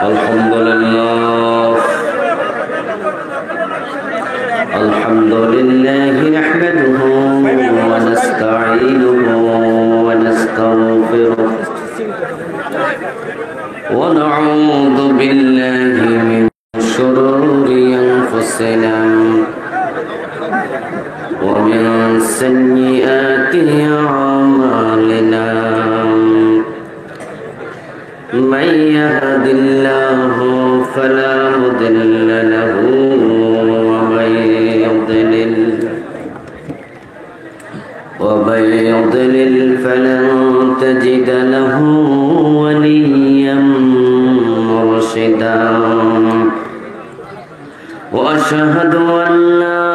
الحمد لله نحمده ونستعينه ونستغفره ونعوذ بالله من شرور أنفسنا ومن سيئات أعمالنا من يهد الله فلا مضل له ومن يضلل فلن تجد له وليا مرشدا وأشهد أن لا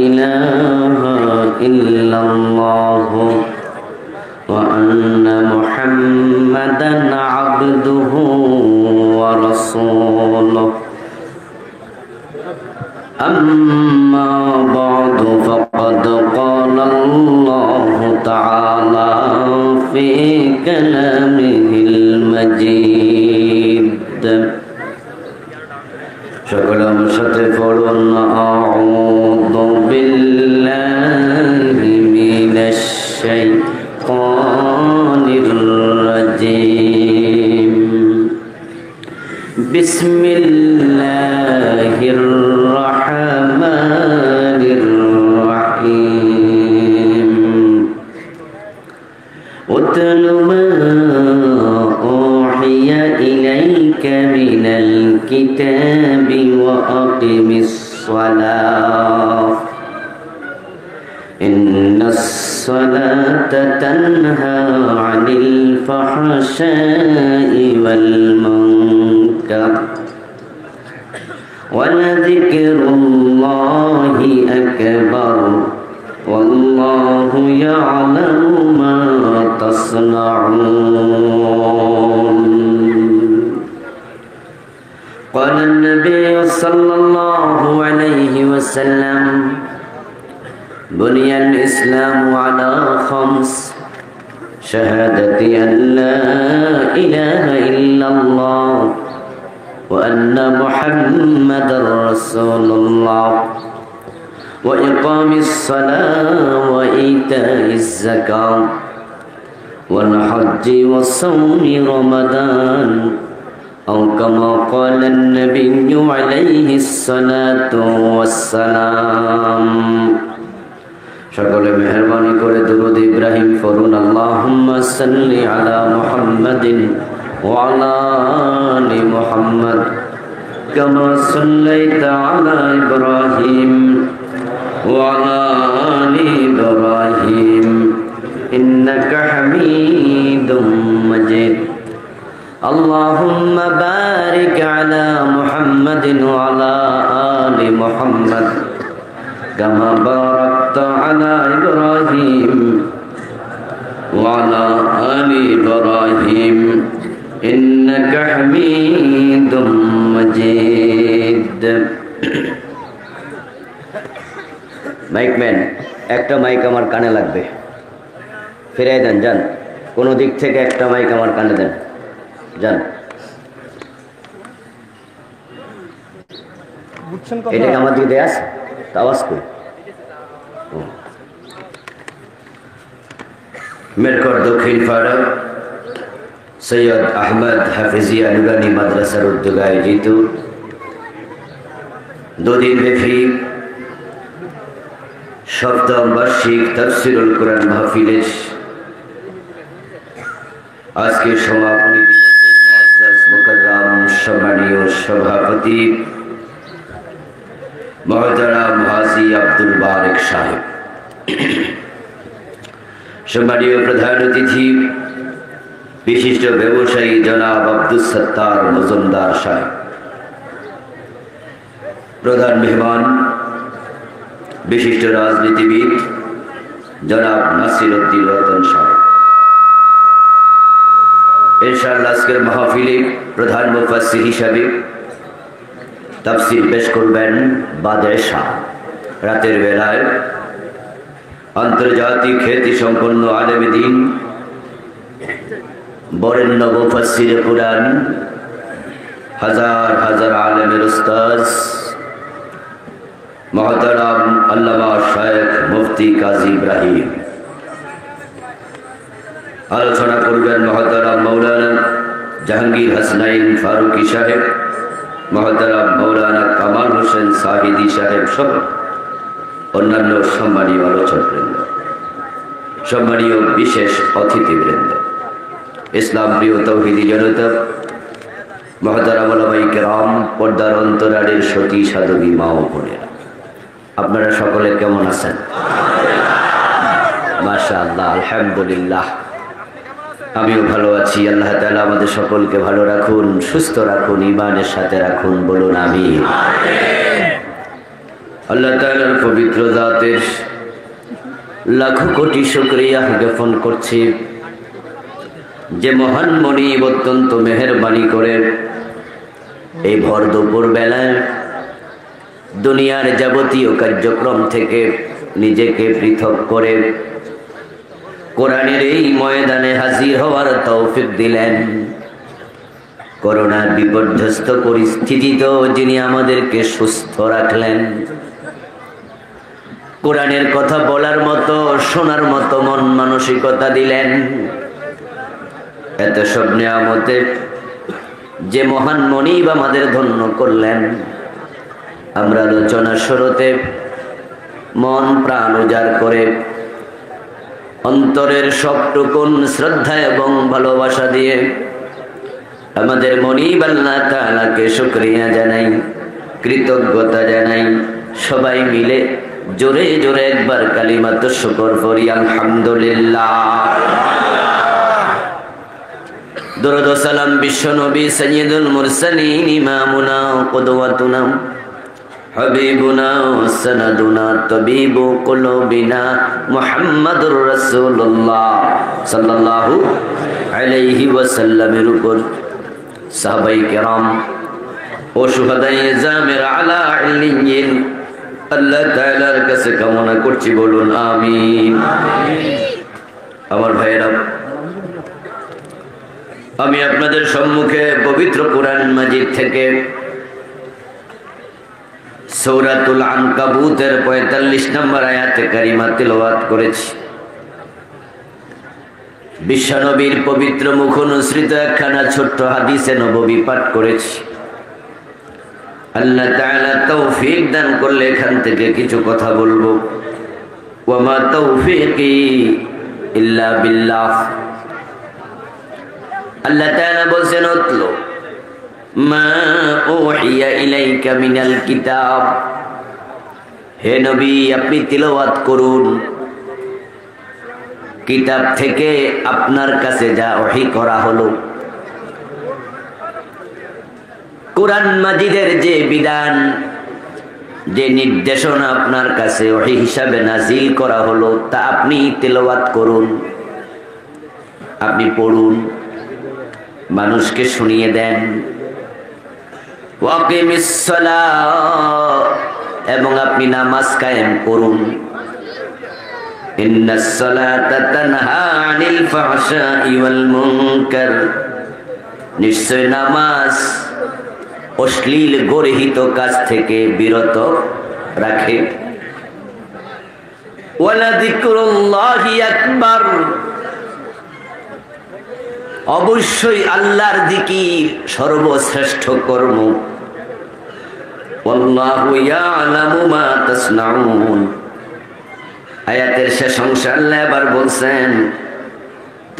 إله إلا الله وأن محمدا عبده ورسوله أما بعد فقد قال الله تعالى في كلامه المجيد شكرا مشتفرون أعوذ بالله من الشيطان الرجيم بسم الله الرحمن الرحيم اتل ما أوحي إليك من الكتاب وأقم الصلاة إن الصلاة تنهى عن الفحشاء والمنكر ولذكر الله أكبر والله يعلم ما تصنعون قال النبي صلى الله عليه وسلم بني الإسلام على خمس شهادة أن لا إله إلا الله وأن محمد رسول الله وإقام الصلاة وإيتاء الزكاة والحج وصوم رمضان أو كما قال النبي عليه الصلاة والسلام সকলে মেহেরবানি করে দুরূদ ইব্রাহিম পড়ুন আল্লাহুম্মা সাল্লি আলা মুহাম্মাদিন ওয়া আলা আলি মুহাম্মাদ কামা সাল্লাইতা আলা ইব্রাহিম ওয়া আলা আলি ইব্রাহিম ইন্নাকা হামিদুম মাজিদ আল্লাহুম্মা বারিক আলা মুহাম্মাদিন ওয়া আলা আলি মুহাম্মাদ كما باركت على إبراهيم وعلى آل إبراهيم إنك حميد مجيد মাইক ম্যান একটা মাইক আমার কানে লাগবে ফিরাই দেন যান কোন দিক থেকে একটা মাইক আমার কানে দেন যান এটা আমার দিকে দেয়াস आवाज को मेरकर दक्षिण पाड़ा सैयद अहमद हाफिजिया नुरानी माद्रासार उद्योगे आयोजित 2 दिन ব্যাপী সপ্তম বার্ষিক তাফসীরুল কুরআন মাহফিলের আজকে সমাপনী দিবসের মুআজ্জাজ মুকাররম সম্মানীয় সভাপতি मोहतरम हाजी अब्दुल बारिक साहेब सम्मानीय प्रधान अतिथि विशिष्ट व्यवसायी जनाब अब्दुल सत्तार मजुमदार साहेब प्रधान मेहमान विशिष्ट राजनीतिविद जनाब नासिरुद्दीन रतन साहेब इंशाअल्लाह आजकेर महफिले प्रधान मुफास्सिर हिसाबे तफसीर पेश करबेन बादशाह रातेर बेलाय आंतर्जातिक ख्याति सम्पन्न आलेम दीन बरेण्य मुफास्सिर कुरान হাজার হাজার আলেমের উস্তাদ মুহতারাম আল্লামা শায়েখ মুফতি কাজী ইব্রাহিম, আলোচনা করবেন মুহতারাম মাওলানা জাহাঙ্গীর হাসনাইন ফারুকি সাহেব, মুহতারাম মাওলানা কামাল হোসেন সাহিদি সাহেব সহ অন্যান্য সম্মানীয় আলোচকবৃন্দ, সম্মানীয় বিশেষ অতিথিবৃন্দ, ইসলাম প্রিয় তৌহিদি জনতা, মুহতারাম উলামায়ে কেরাম, পর্দার অন্তরালের সতী সাধবী মা ও বোনেরা, আপনারা সকলে কেমন আছেন? মাশাআল্লাহ, আলহামদুলিল্লাহ, আমিও ভালো আছি। আল্লাহ তাআলা আমাদের সকলকে ভালো রাখুন, সুস্থ রাখুন, ঈমানের সাথে রাখুন, বলুন আমিন। আল্লাহ তাআলার পবিত্র জাতের লাখো কোটি শুকরিয়া জ্ঞাপন করছি যে মহান মনিব অত্যন্ত মেহেরবানি করে এই ভর দুপুর বেলায় দুনিয়ার যাবতীয় কার্যক্রম থেকে নিজেকে পৃথক করে কোরআনের এই ময়দানে হাজির হওয়ার তৌফিক দিলেন। করোনার বিপর্যস্ত পরিস্থিতিতেও যিনি আমাদেরকে সুস্থ রাখলেন, কোরআনের কথা বলার মতো শোনার মতো মন মানসিকতা দিলেন, এত সব নিয়ামতে যে মহান মনিব আমাদের ধন্য করলেন, আমরা আলোচনা শুরুতে মন প্রাণ উজাড় করে অন্তরের সবটুকুন শ্রদ্ধা এবং ভালোবাসা দিয়ে আমাদের মনিব আল্লাহ তাআলাকে শুকরিয়া জানাই, কৃতজ্ঞতা জানাই। সবাই মিলে জোরে জোরে একবার কালিমাতুশ শুকর পড়ি, আলহামদুলিল্লাহ। দরুদ ও সালাম বিশ্ব নবী সাইয়্যিদুল মুরসালিন, ইমামুনা কুদওয়াতুনা হাবিবুনা সানাদুনা তাবিবু কুলুবিনা মুহাম্মাদুর রাসূলুল্লাহ সাল্লাল্লাহু আলাইহি ওয়াসাল্লামের উপর সাহাবায়ে কেরাম ও শুহাদায়ে জামের আলা ইল্লিয়িন আল্লাহ তাআলার কাছে কামনা করছি, বলুন আমিন। আমার ভাইয়েরা, আমি আপনাদের সম্মুখে পবিত্র কোরআন মাজিদ থেকে সূরাতুল আনকাবুতের ৪৫ নম্বর আয়াতে কারিমা তিলাওয়াত করেছি। বিশ্বনবীর পবিত্র মুখ অনুসৃত একখানা ছোট্ট হাদিসে নববী পাঠ করেছি। আল্লাহ তাআলা তৌফিক দান করলে এখান থেকে কিছু কথা বলবো। ওয়া মা তৌফিকি ইল্লা বিল্লাহ। আল্লাহ তাআলা বলেন, উতলু মা উহিয়া ইলাইকা মিনাল কিতাব, হে নবী আপনি তিলাওয়াত করুন কিতাব থেকে আপনার কাছে যা ওহী করা হলো। কোরআন মাজিদের যে বিধান, যে নির্দেশনা আপনার কাছে ওহী হিসাবে নাজিল করা হলো, তা আপনি তিলাওয়াত করুন, আপনি পড়ুন, মানুষকে শুনিয়ে দেন। ওয়াকিমিস সালাহ, এবং আপনি নামাজ কায়েম করুন। ইন্নাস সালাতা তানহা আনিল ফাহশাই ওয়াল মুনকার, নিশ্চয় নামাজ অশ্লীল গর্হিত কাজ থেকে বিরত রাখে। ওয়ালা যিকরুল্লাহি আকবার, অবশ্যই আল্লাহর জিকির সর্বশ্রেষ্ঠ কর্ম। ওয়াল্লাহু ইয়ালামু মা তাসনাউন। আয়াতের শেষ অংশে আল্লাহ এবার বলছেন,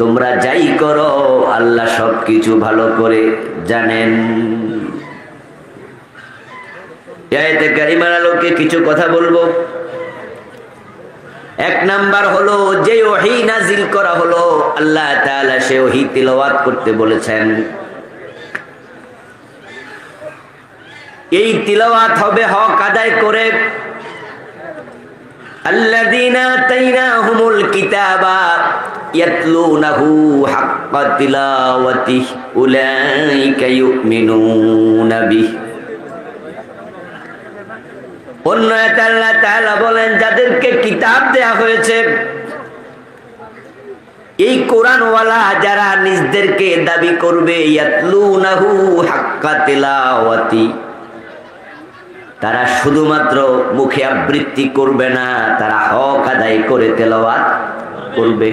তোমরা যাই করো আল্লাহ সবকিছু ভালো করে জানেন। আয়াতে কারিমার আলোকে কিছু কথা বলবো। এক নাম্বার হলো, যে ওহী নাজিল করা হলো আল্লাহ তাআলা সে ওহী তিলাওয়াত করতে বলেছেন। এই তিলাওয়াত হবে হক আদায় করে। আল্লাযীনা আতাইনাহুমুল কিতাবা ইয়াতলুনাহু হাক্কা তিলাওয়াতিহি উলাইকা ইউমিনুনা বিহি। অন্য আয়াতে আল্লাহ তাআলা বলেন, যাদেরকে কিতাব দেয়া হয়েছে এই কোরআনওয়ালা যারা নিজদেরকে দাবি করবে ইয়াতলুনাহু হাক্কা তিলাওয়াতি, তারা শুধুমাত্র মুখে আবৃত্তি করবে না, তারা হক আদায় করে তেলাওয়াত করবে।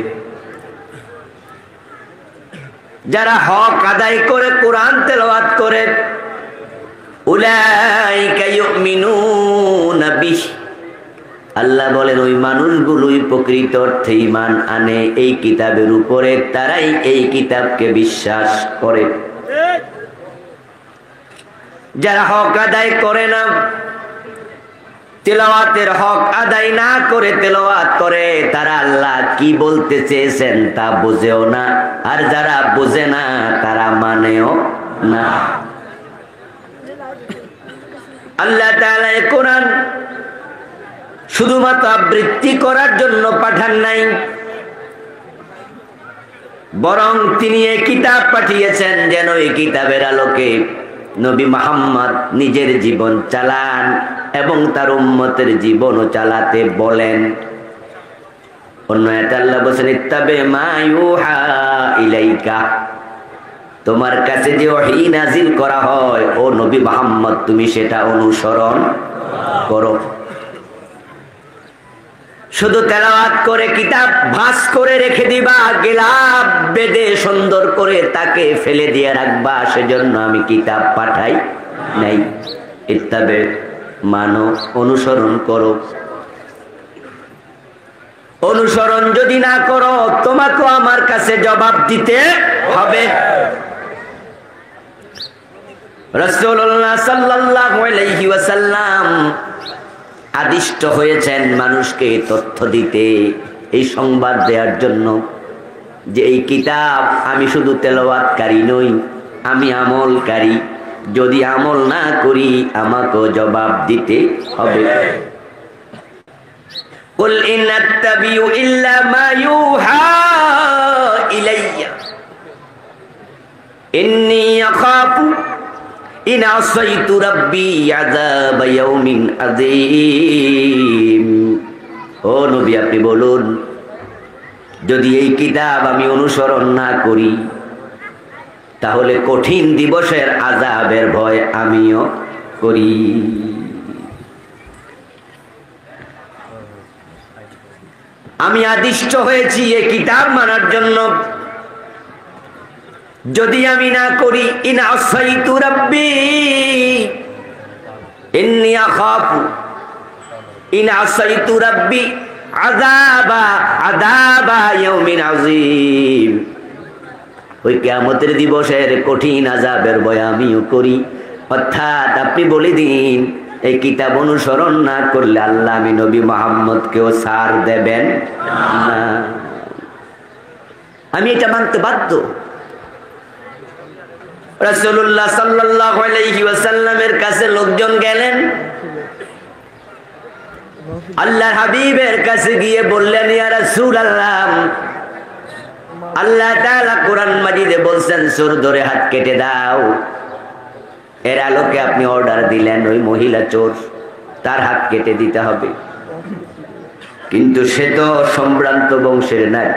যারা হক আদায় করে কোরআন তেলাওয়াত করে, উলাইকা ইউমিনুনা বিহি, আল্লাহ বলেন ওই মানুষগুলোই প্রকৃত অর্থে ঈমান আনে এই কিতাবের উপরে, তারাই এই কিতাবকে বিশ্বাস করে। যারা হক আদায় করে না, তেলাওয়াতের হক আদায় না করে তেলাওয়াত করে, তারা আল্লাহ কি বলতে চেয়েছেন তা বুঝেও না, আর যারা বুঝে না তারা মানেও না। আল্লাহ তাআলা এই কোরআন শুধুমাত্র আবৃত্তি করার জন্য পাঠান নাই, বরং তিনি এই কিতাব পাঠিয়েছেন যেন এই কিতাবের আলোকে নবী মুহাম্মদ নিজের জীবন চালান এবং তার উম্মতের জীবনও চালাতে বলেন। অন্য আয়াতে আল্লাহ বলেন ইত্তাবি মা ইউহা ইলাইকা, তোমার কাছে যে ওহী নাজিল করা হয় ও নবী মুহাম্মদ তুমি সেটা অনুসরণ করো। শুধু তেলাওয়াত করে কিতাব ভাঁজ করে রেখে দিবা, গিলাফ বেঁধে সুন্দর করে তাকে ফেলে দিয়ে রাখবা, সেজন্য আমি কিতাব পাঠাই নাই। ইত্তাবে মানো, অনুসরণ করো। অনুসরণ যদি না করো তোমাকে আমার কাছে জবাব দিতে হবে। রাসূলুল্লাহ সাল্লাল্লাহু আলাইহি ওয়াসাল্লাম আদিষ্ট হয়েছেন মানুষকে তথ্য দিতে, এই সংবাদ দেওয়ার জন্য যে এই কিতাব আমি শুধু তেলাওয়াতকারী নই, আমি আমলকারী। যদি আমল না করি আমাকে জবাব দিতে হবে। কুল ইন আত্তাবিউ ইল্লা মা ইউহা ইলাইয়া ইন্নী আখাফু ইন আসাইতু রাব্বি আযাব ইয়াউমিন আযীম। ও নবী আপনি বলুন, যদি এই কিতাব আমি অনুসরণ না করি তাহলে কঠিন দিবসের আযাবের ভয় আমিও করি। আমি আদিষ্ট হয়েছি এই কিতাব মানার জন্য, যদি আমি না করি ইন আসাইতু রাব্বি ইন্নী আখাফু ইন আসাইতু রাব্বি আযাবা ইয়াউমিন আযীম, ওই কিয়ামতের দিবসের কঠিন আযাবের ভয় আমিও করি। অর্থাৎ আপনি বলে দিন এই কিতাব অনুসরণ না করলে আল্লাহ আমি নবী মুহাম্মদকেও ছাড় দেবেন না। আমি এটা মানতে বাধ্য। রাসূলুল্লাহ সাল্লাল্লাহু আলাইহি ওয়াসাল্লামের কাছে লোকজন গেলেন, আল্লাহর হাবিবের কাছে গিয়ে বললেন ইয়া রাসূলুল্লাহ, আল্লাহ তাআলা কোরআন মাজিদে বলছেন সুর ধরে হাত কেটে দাও। এর আলোকে আপনি অর্ডার দিলেন ওই মহিলা চোর, তার হাত কেটে দিতে হবে। কিন্তু সে তো সম্ভ্রান্ত বংশের নাই,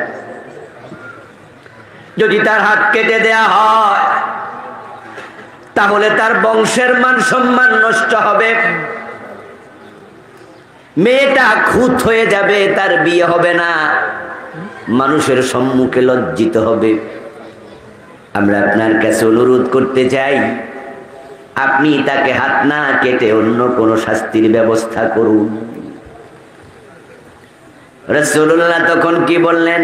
যদি তার হাত কেটে দেয়া হয় তাহলে তার বংশের মান সম্মান নষ্ট হবে, মেয়েটা খুঁত হয়ে যাবে, তার বিয়ে হবে না, মানুষের সম্মুখে লজ্জিত হবে। আমরা আপনার কাছে অনুরোধ করতে চাই আপনি তাকে হাত না কেটে অন্য কোন শাস্তির ব্যবস্থা করুন। রাসূলুল্লাহ তখন কি বললেন?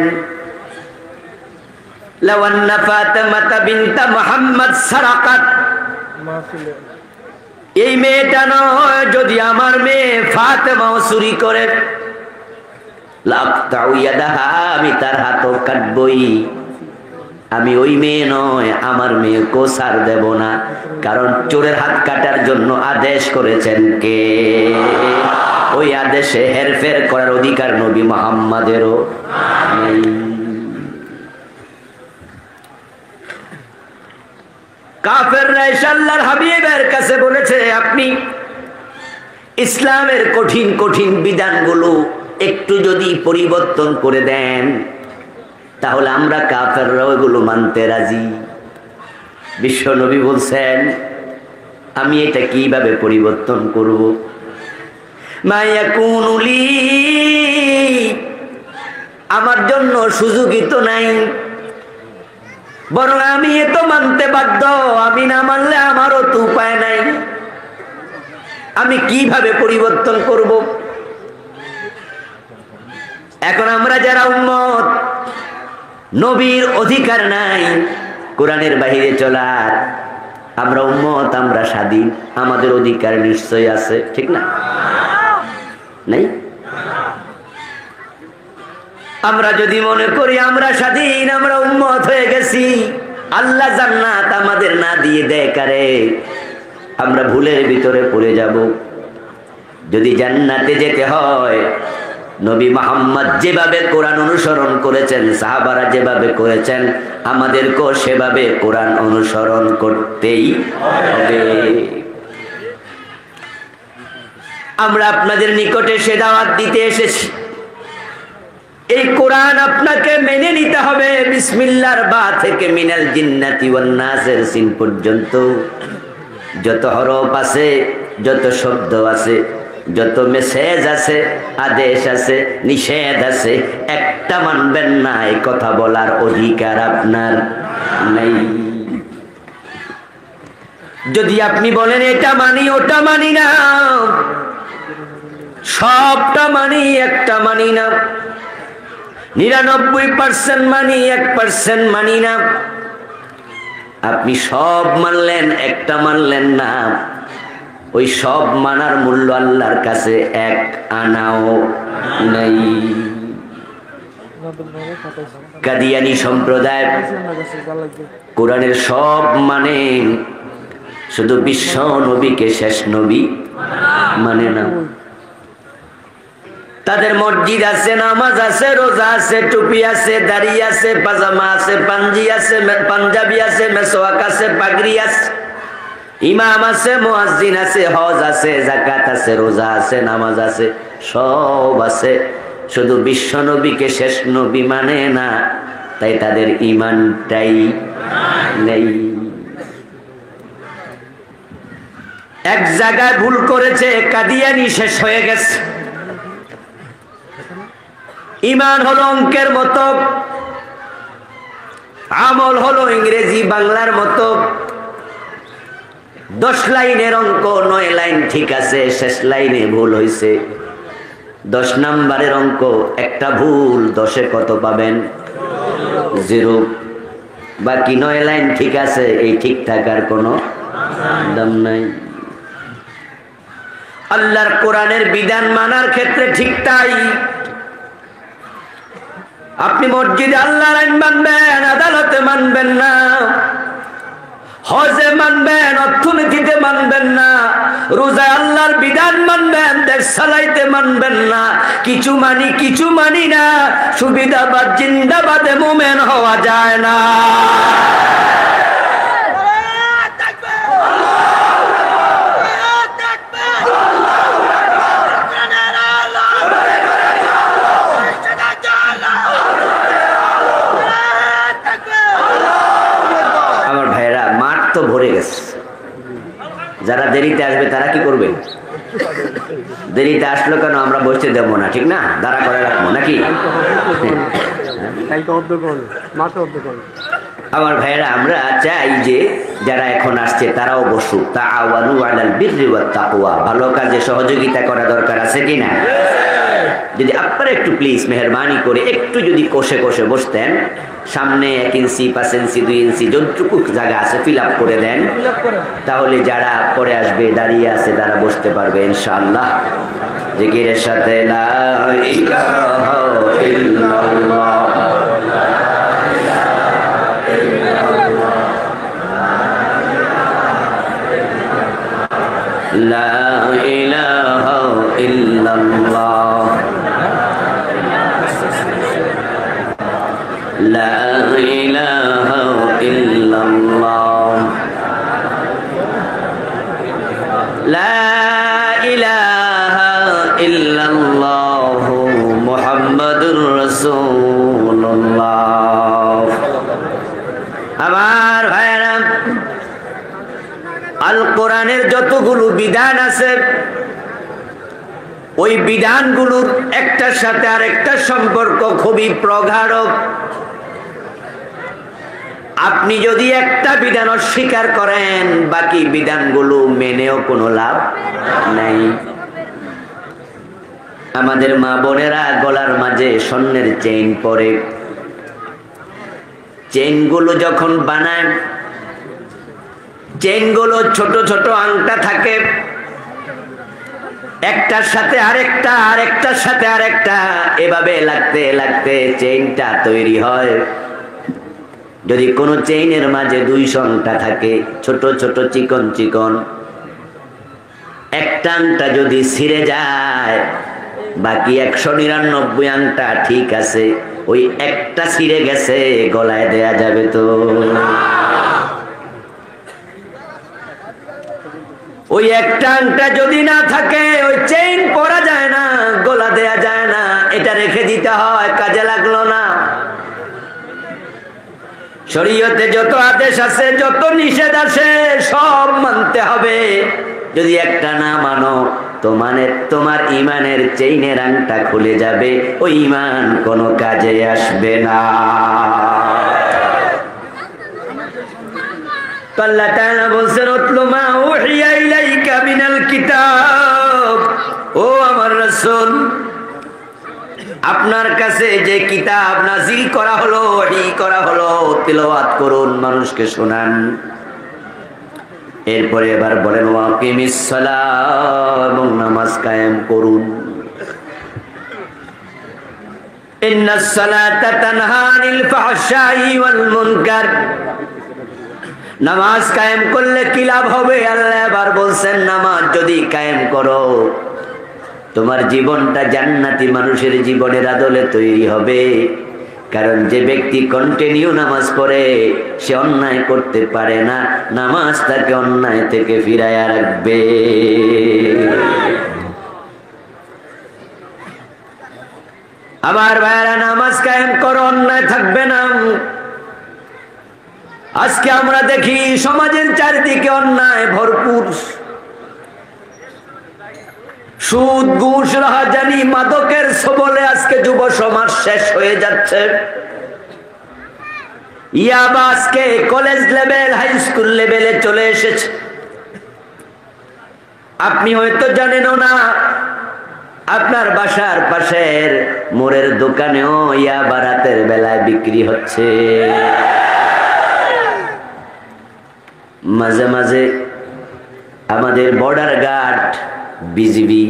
লাওয়ান্না ফাতিমাতা বিনতা মুহাম্মদ সারাকাত, এই মেয়েটা নয়, যদি আমার মেয়ে ফাতেমাও চুরি করে লাকতাউ ইয়াদাহা, আমি তার হাতও কাটবই। আমি ওই মেয়ে নয়, আমার মেয়েকেও ছাড় দেব না, কারণ চোরের হাত কাটার জন্য আদেশ করেছেন কে? ওই আদেশে হেরফের করার অধিকার নবী মুহাম্মাদেরও নেই। কাফেররা আল্লাহর হাবিবের কাছে বলেছে আপনি ইসলামের কঠিন কঠিন বিধানগুলো একটু যদি পরিবর্তন করে দেন তাহলে আমরা কাফেররা ওইগুলো মানতে রাজি। বিশ্ব নবী বলছেন আমি এটা কিভাবে পরিবর্তন করব? মা ইয়াকুনু লি, আমার জন্য সুযোগই তো নাই, বরং আমি এত মানতে বাধ্য, আমি না মানলে আমারও তো উপায় নাই। আমি কিভাবে পরিবর্তন করব? এখন আমরা যারা উম্মত, নবীর অধিকার নাই কোরআনের বাহিরে চলার, আমরা উম্মত, আমরা স্বাধীন, আমাদের অধিকার নিশ্চয়ই আছে, ঠিক না? নাই? আমরা যদি মনে করি আমরা স্বাধীন, আমরা উম্মত হয়ে গেছি, আল্লাহ জান্নাত আমাদের না দিয়ে দেয় কারে, আমরা ভুলের ভিতরে পড়ে যাব। যদি জান্নাতে যেতে হয়, নবী মুহাম্মদ যেভাবে কোরআন অনুসরণ করেছেন, সাহাবারা যেভাবে করেছেন, আমাদেরকেও সেভাবে কোরআন অনুসরণ করতেই হবে। আমরা আপনাদের নিকটে সে দাওয়াত দিতে এসেছি, এই কোরআন আপনাকে মেনে নিতে হবে। বিসমিল্লাহর বা থেকে মিনাল জিন্নাতি ওয়ান নাসের সিন পর্যন্ত যত হরফ আছে, যত শব্দ আছে, যত মেসেজ আছে, আদেশ আছে, নিষেধ আছে, একটা মানবেন না, এই কথা বলার অধিকার আপনার নাই। যদি আপনি বলেন এটা মানি ওটা মানি না, সবটা মানি একটা মানি না, 99% মানি 1% মানি না, আপনি সব মানলেন একটা মানলেন না, ওই সব মানার মূল্য আল্লাহর কাছে এক আনাও নাই। কাদিয়ানী সম্প্রদায় কোরআনের সব মানে, শুধু বিশ্ব নবীকে শেষ নবী মানে না। তাদের মসজিদ আছে, নামাজ আছে, রোজা আছে, টুপি আছে, দাড়ি আছে, পাজামা আছে, পাঞ্জি আছে, পাঞ্জাবি আছে, মেসওয়াক আছে, পাগড়ি আছে, ইমাম আছে, মুয়াজ্জিন আছে, হজ আছে, যাকাত আছে, রোজা আছে, নামাজ আছে, সব আছে, শুধু বিশ্ব নবীকে শেষ নবী মানে না, তাই তাদের ঈমানটাই নেই। এক জায়গায় ভুল করেছে, কাদিয়ানি শেষ হয়ে গেছে। ঈমান হলো অঙ্কের মতো, আমল হলো ইংরেজি বাংলার মতো। 10 লাইনের অঙ্ক 9 লাইন ঠিক আছে, শেষ লাইনে ভুল হয়েছে। 10 নাম্বারের অঙ্ক একটা ভুল, 10-এ কত পাবেন? 0। বাকি 9 লাইন ঠিক আছে, এই ঠিক থাকার কোনো দাম নাই। আল্লাহর কোরআনের বিধান মানার ক্ষেত্রে ঠিক তাই। আপনি মসজিদে আল্লাহর আইন মানবেন, আদালতে মানবেন না, হজে মানবেন, অর্থনীতিতে মানবেন না, রোজায় আল্লাহর বিধান মানবেন, দেশ চালাইতে মানবেন না। কিছু মানি কিছু মানি না, সুবিধাবাদ জিন্দাবাদে মোমেন হওয়া যায় না। ভরে গেছে, যারা দেরিতে আসবে তারা কি করবে? দেরিতে আসলো কেন, আমরা বসতে দেবো না, ঠিক না? দাঁড়া করে রাখবো নাকি? আমার ভাইয়েরা, আমরা চাই যে যারা এখন আসছে তারাও বসুক। তাআওয়ানু আলাল বিররি ওয়াত তাকওয়া, ভালো কাজে সহযোগিতা করা দরকার আছে কিনা? যদি আপনারা একটু প্লিজ মেহরবানি করে একটু যদি কষে কষে বসতেন, সামনে 1 ইঞ্চি 5 ইঞ্চি 2 ইঞ্চি যতটুকু জায়গা আছে ফিল আপ করে দেন, তাহলে যারা পরে আসবে দাঁড়িয়ে আছে তারা বসতে পারবে ইনশাআল্লাহ। জিকিরের সাথে লা ইলাহা ইল্লাল্লাহ, লা ইলাহা ইল্লাল্লাহ, লা ইলাহা ইল্লাল্লাহ, লা ইলাহা ইল্লাল্লাহ মুহাম্মাদুর রাসূলুল্লাহ। আমার ভাইরা, আল কোরআনের যতগুলো বিধান আছে ওই বিধানগুলোর একটার সাথে আরেকটার সম্পর্ক খুবই প্রগাঢ়। আপনি যদি একটা বিধান অস্বীকার করেন, বাকি বিধানগুলো মেনেও কোনো লাভ নাই। আমাদের মা বোনেরা গলার মাঝে স্বর্ণের চেইন পরে, চেইনগুলো যখন বানায়, চেইনগুলো ছোট ছোট আংটা থাকে, একটার সাথে আরেকটা, আরেকটার সাথে আরেকটা, এভাবে লাগতে লাগতে চেইনটা তৈরি হয়। যদি কোনো চেইনের মাঝে 200 আংটা থাকে, ছোট ছোট চিকন চিকন, একটা আংটা যদি ছিঁড়ে যায়, বাকি 199 আংটা ঠিক আছে। ওই একটা ছিঁড়ে গেছে, গলায় দেয়া যাবে তো? ওই একটা আংটা যদি না থাকে, ওই চেইন পরা যায় না, গলা দেয়া যায় না, এটা রেখে দিতে হয়, কাজে লাগলো না। শরীয়তে যত আদেশ আছে, যত নিষেধ আছে, সব মানতে হবে। যদি একটা না মানো, তোমার ইমানের চেইনের আংটা খুলে যাবে, ওই ইমান কোনো কাজে আসবে না। আল্লাহ তাআলা বলেন, উতলু মা উহিয়া ইলাইকা মিনাল কিতাব। ও আমার রাসূল, আপনার কাছে যে কিতাব নাজিল করা হলো, ওহী করা হলো, তিলাওয়াত করুন, মানুষকে শোনান। এরপরে এবার বলেন, ওয়াকিমিস সালাহ, এবং নামাজ কায়েম করুন। ইন্নাস সালাতা তানহা আনিল ফাহশাই ওয়াল মুনকার। নামাজ কায়েম করলে কি লাভ হবে? আল্লাহ এবার বলছেন, নামাজ যদি কায়েম করো, তোমার জীবনটা জান্নাতি মানুষের জীবনের আদলে তৈরি হবে। কারণ যে ব্যক্তি কন্টিনিউ নামাজ পড়ে, সে অন্যায় করতে পারে না, নামাজ তাকে অন্যায় থেকে ফিরাইয়া রাখবে। আমার ভাইয়েরা, নামাজ কায়েম করো, অন্যায় থাকবে না। আজকে আমরা দেখি সমাজের চারিদিকে অন্যায় ভরপুর। সুদ, ঘুষ, রাহাজানি, মাদকের সবলে আজকে যুব সমাজ শেষ হয়ে যাচ্ছে। ইয়াবা আজকে কলেজ লেভেল, হাই স্কুল লেভেলে চলে এসেছে। আপনি হয়তো জানেনও না, আপনার বাসার পাশের মোড়ের দোকানেও ইয়াবা রাতের বেলায় বিক্রি হচ্ছে। মাঝে মাঝে আমাদের বর্ডার গার্ড, বিজিবি,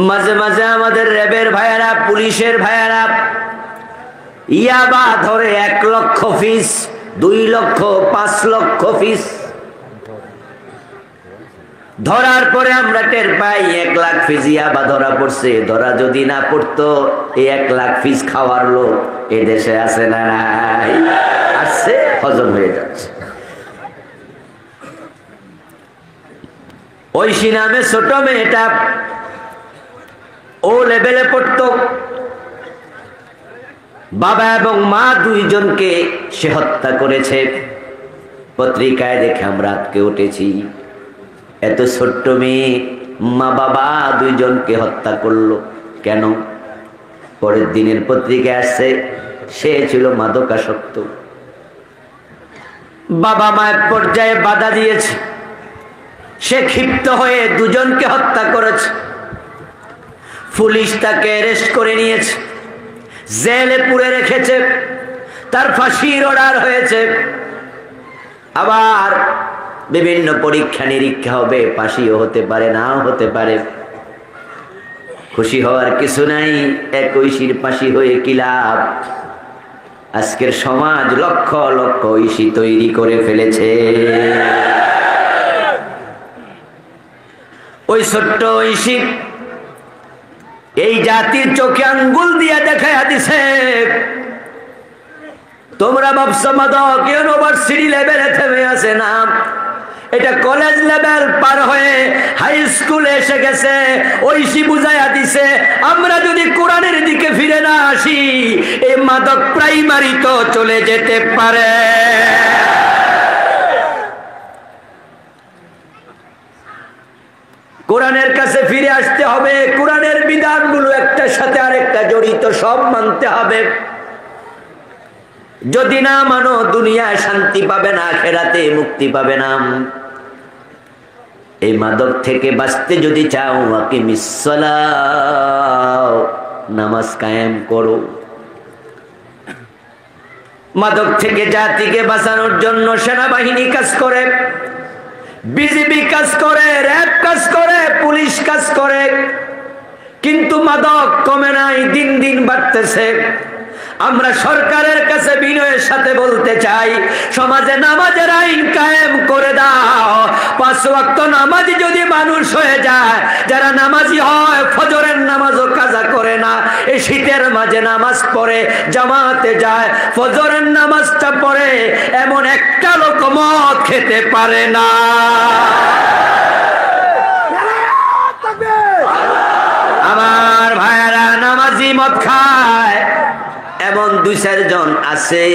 মাঝে মাঝে আমাদের র্যাবের ভাইয়েরা, পুলিশের ভাইয়েরা ইয়াবা ধরে 1 লক্ষ পিস, 2 লক্ষ, 5 লক্ষ পিস। ধরার পরে আমরা টের পাই 1 লাখ পিস ইয়াবা ধরা পড়ছে। ধরা যদি না পড়তো, এই 1 লাখ পিস খাওয়ার লোক এ দেশে আছে না? নাই, আসছে, হজম হয়ে যাচ্ছে। ঐশী নামে ছোট মেয়েটা ও লেভেলে পড়তো। বাবা এবং মা 2 জনকে সে হত্যা করেছে। পত্রিকায় দেখে আমরা আজকে উঠেছি, এত ছোট্ট মেয়ে, মা বাবা 2 জনকে হত্যা করলো কেন? পরের দিনের পত্রিকায় আসছে, সে ছিল মাদকাসক্ত। বাবা মা এক পর্যায়ে বাধা দিয়েছে, সে ক্ষিপ্ত হয়ে 2 জনকে হত্যা করেছে। পুলিশ তাকে অ্যারেস্ট করে নিয়েছে, জেলে পুরে রেখেছে, তার ফাঁসির অর্ডার হয়েছে। আবার বিভিন্ন পরীক্ষা নিরীক্ষা হবে, ফাঁসিও হতে পারে, নাও হতে পারে। খুশি হওয়ার কিছু নাই, 21 ফাঁসি হয়ে কি লাভ? আজকের সমাজ লক্ষ লক্ষ ঐশী তৈরি করে ফেলেছে। ওই ছোট্ট ঐশী এই জাতির চোখে আঙ্গুল দিয়ে দেখাইয়া দিছে, তোমরা ভাবছো মাদক ইউনিভার্সিটি লেভেলে থেমে আছে না, এটা কলেজ লেভেল পার হয়ে হাই স্কুলে এসে গেছে, ঐশী বুঝাইয়া দিছে আমরা যদি কোরআনের দিকে ফিরে না আসি এই মাদক প্রাইমারি তো চলে যেতে পারে। কোরআনের কাছে ফিরে আসতে হবে, কোরআনের বিধানগুলো একটার সাথে আরেকটা জড়িত, সব মানতে হবে। যদি না মানো দুনিয়ায় শান্তি পাবে না, আখিরাতে মুক্তি পাবে না। এই মাদক থেকে বাঁচতে যদি চাও আকিমিস সালাহ, নামাজ কায়েম করো। মাদক থেকে জাতিকে বাঁচানোর জন্য সেনাবাহিনী কাজ করে, বিজিবি কাজ করে, র‍্যাব কাজ করে, পুলিশ কাজ করে, কিন্তু মাদক কমে নাই, দিন দিন বাড়তেছে। আমরা সরকারের কাছে বিনয়ের সাথে বলতে চাই, সমাজে নামাজের আইন কায়েম করে দাও। 5 ওয়াক্ত নামাজ যদি মানুষ হয়ে যায়, যারা নামাজি হয় ফজরের নামাজও কাজা করে না, এই শীতের মাঝে নামাজ পড়ে, জামাতে যায়, ফজরের নামাজটা পড়ে, এমন একটা লোক মদ খেতে পারে না। আমার ভাইয়েরা, নামাজি মদ খায় এমন 2-4 জন আছে,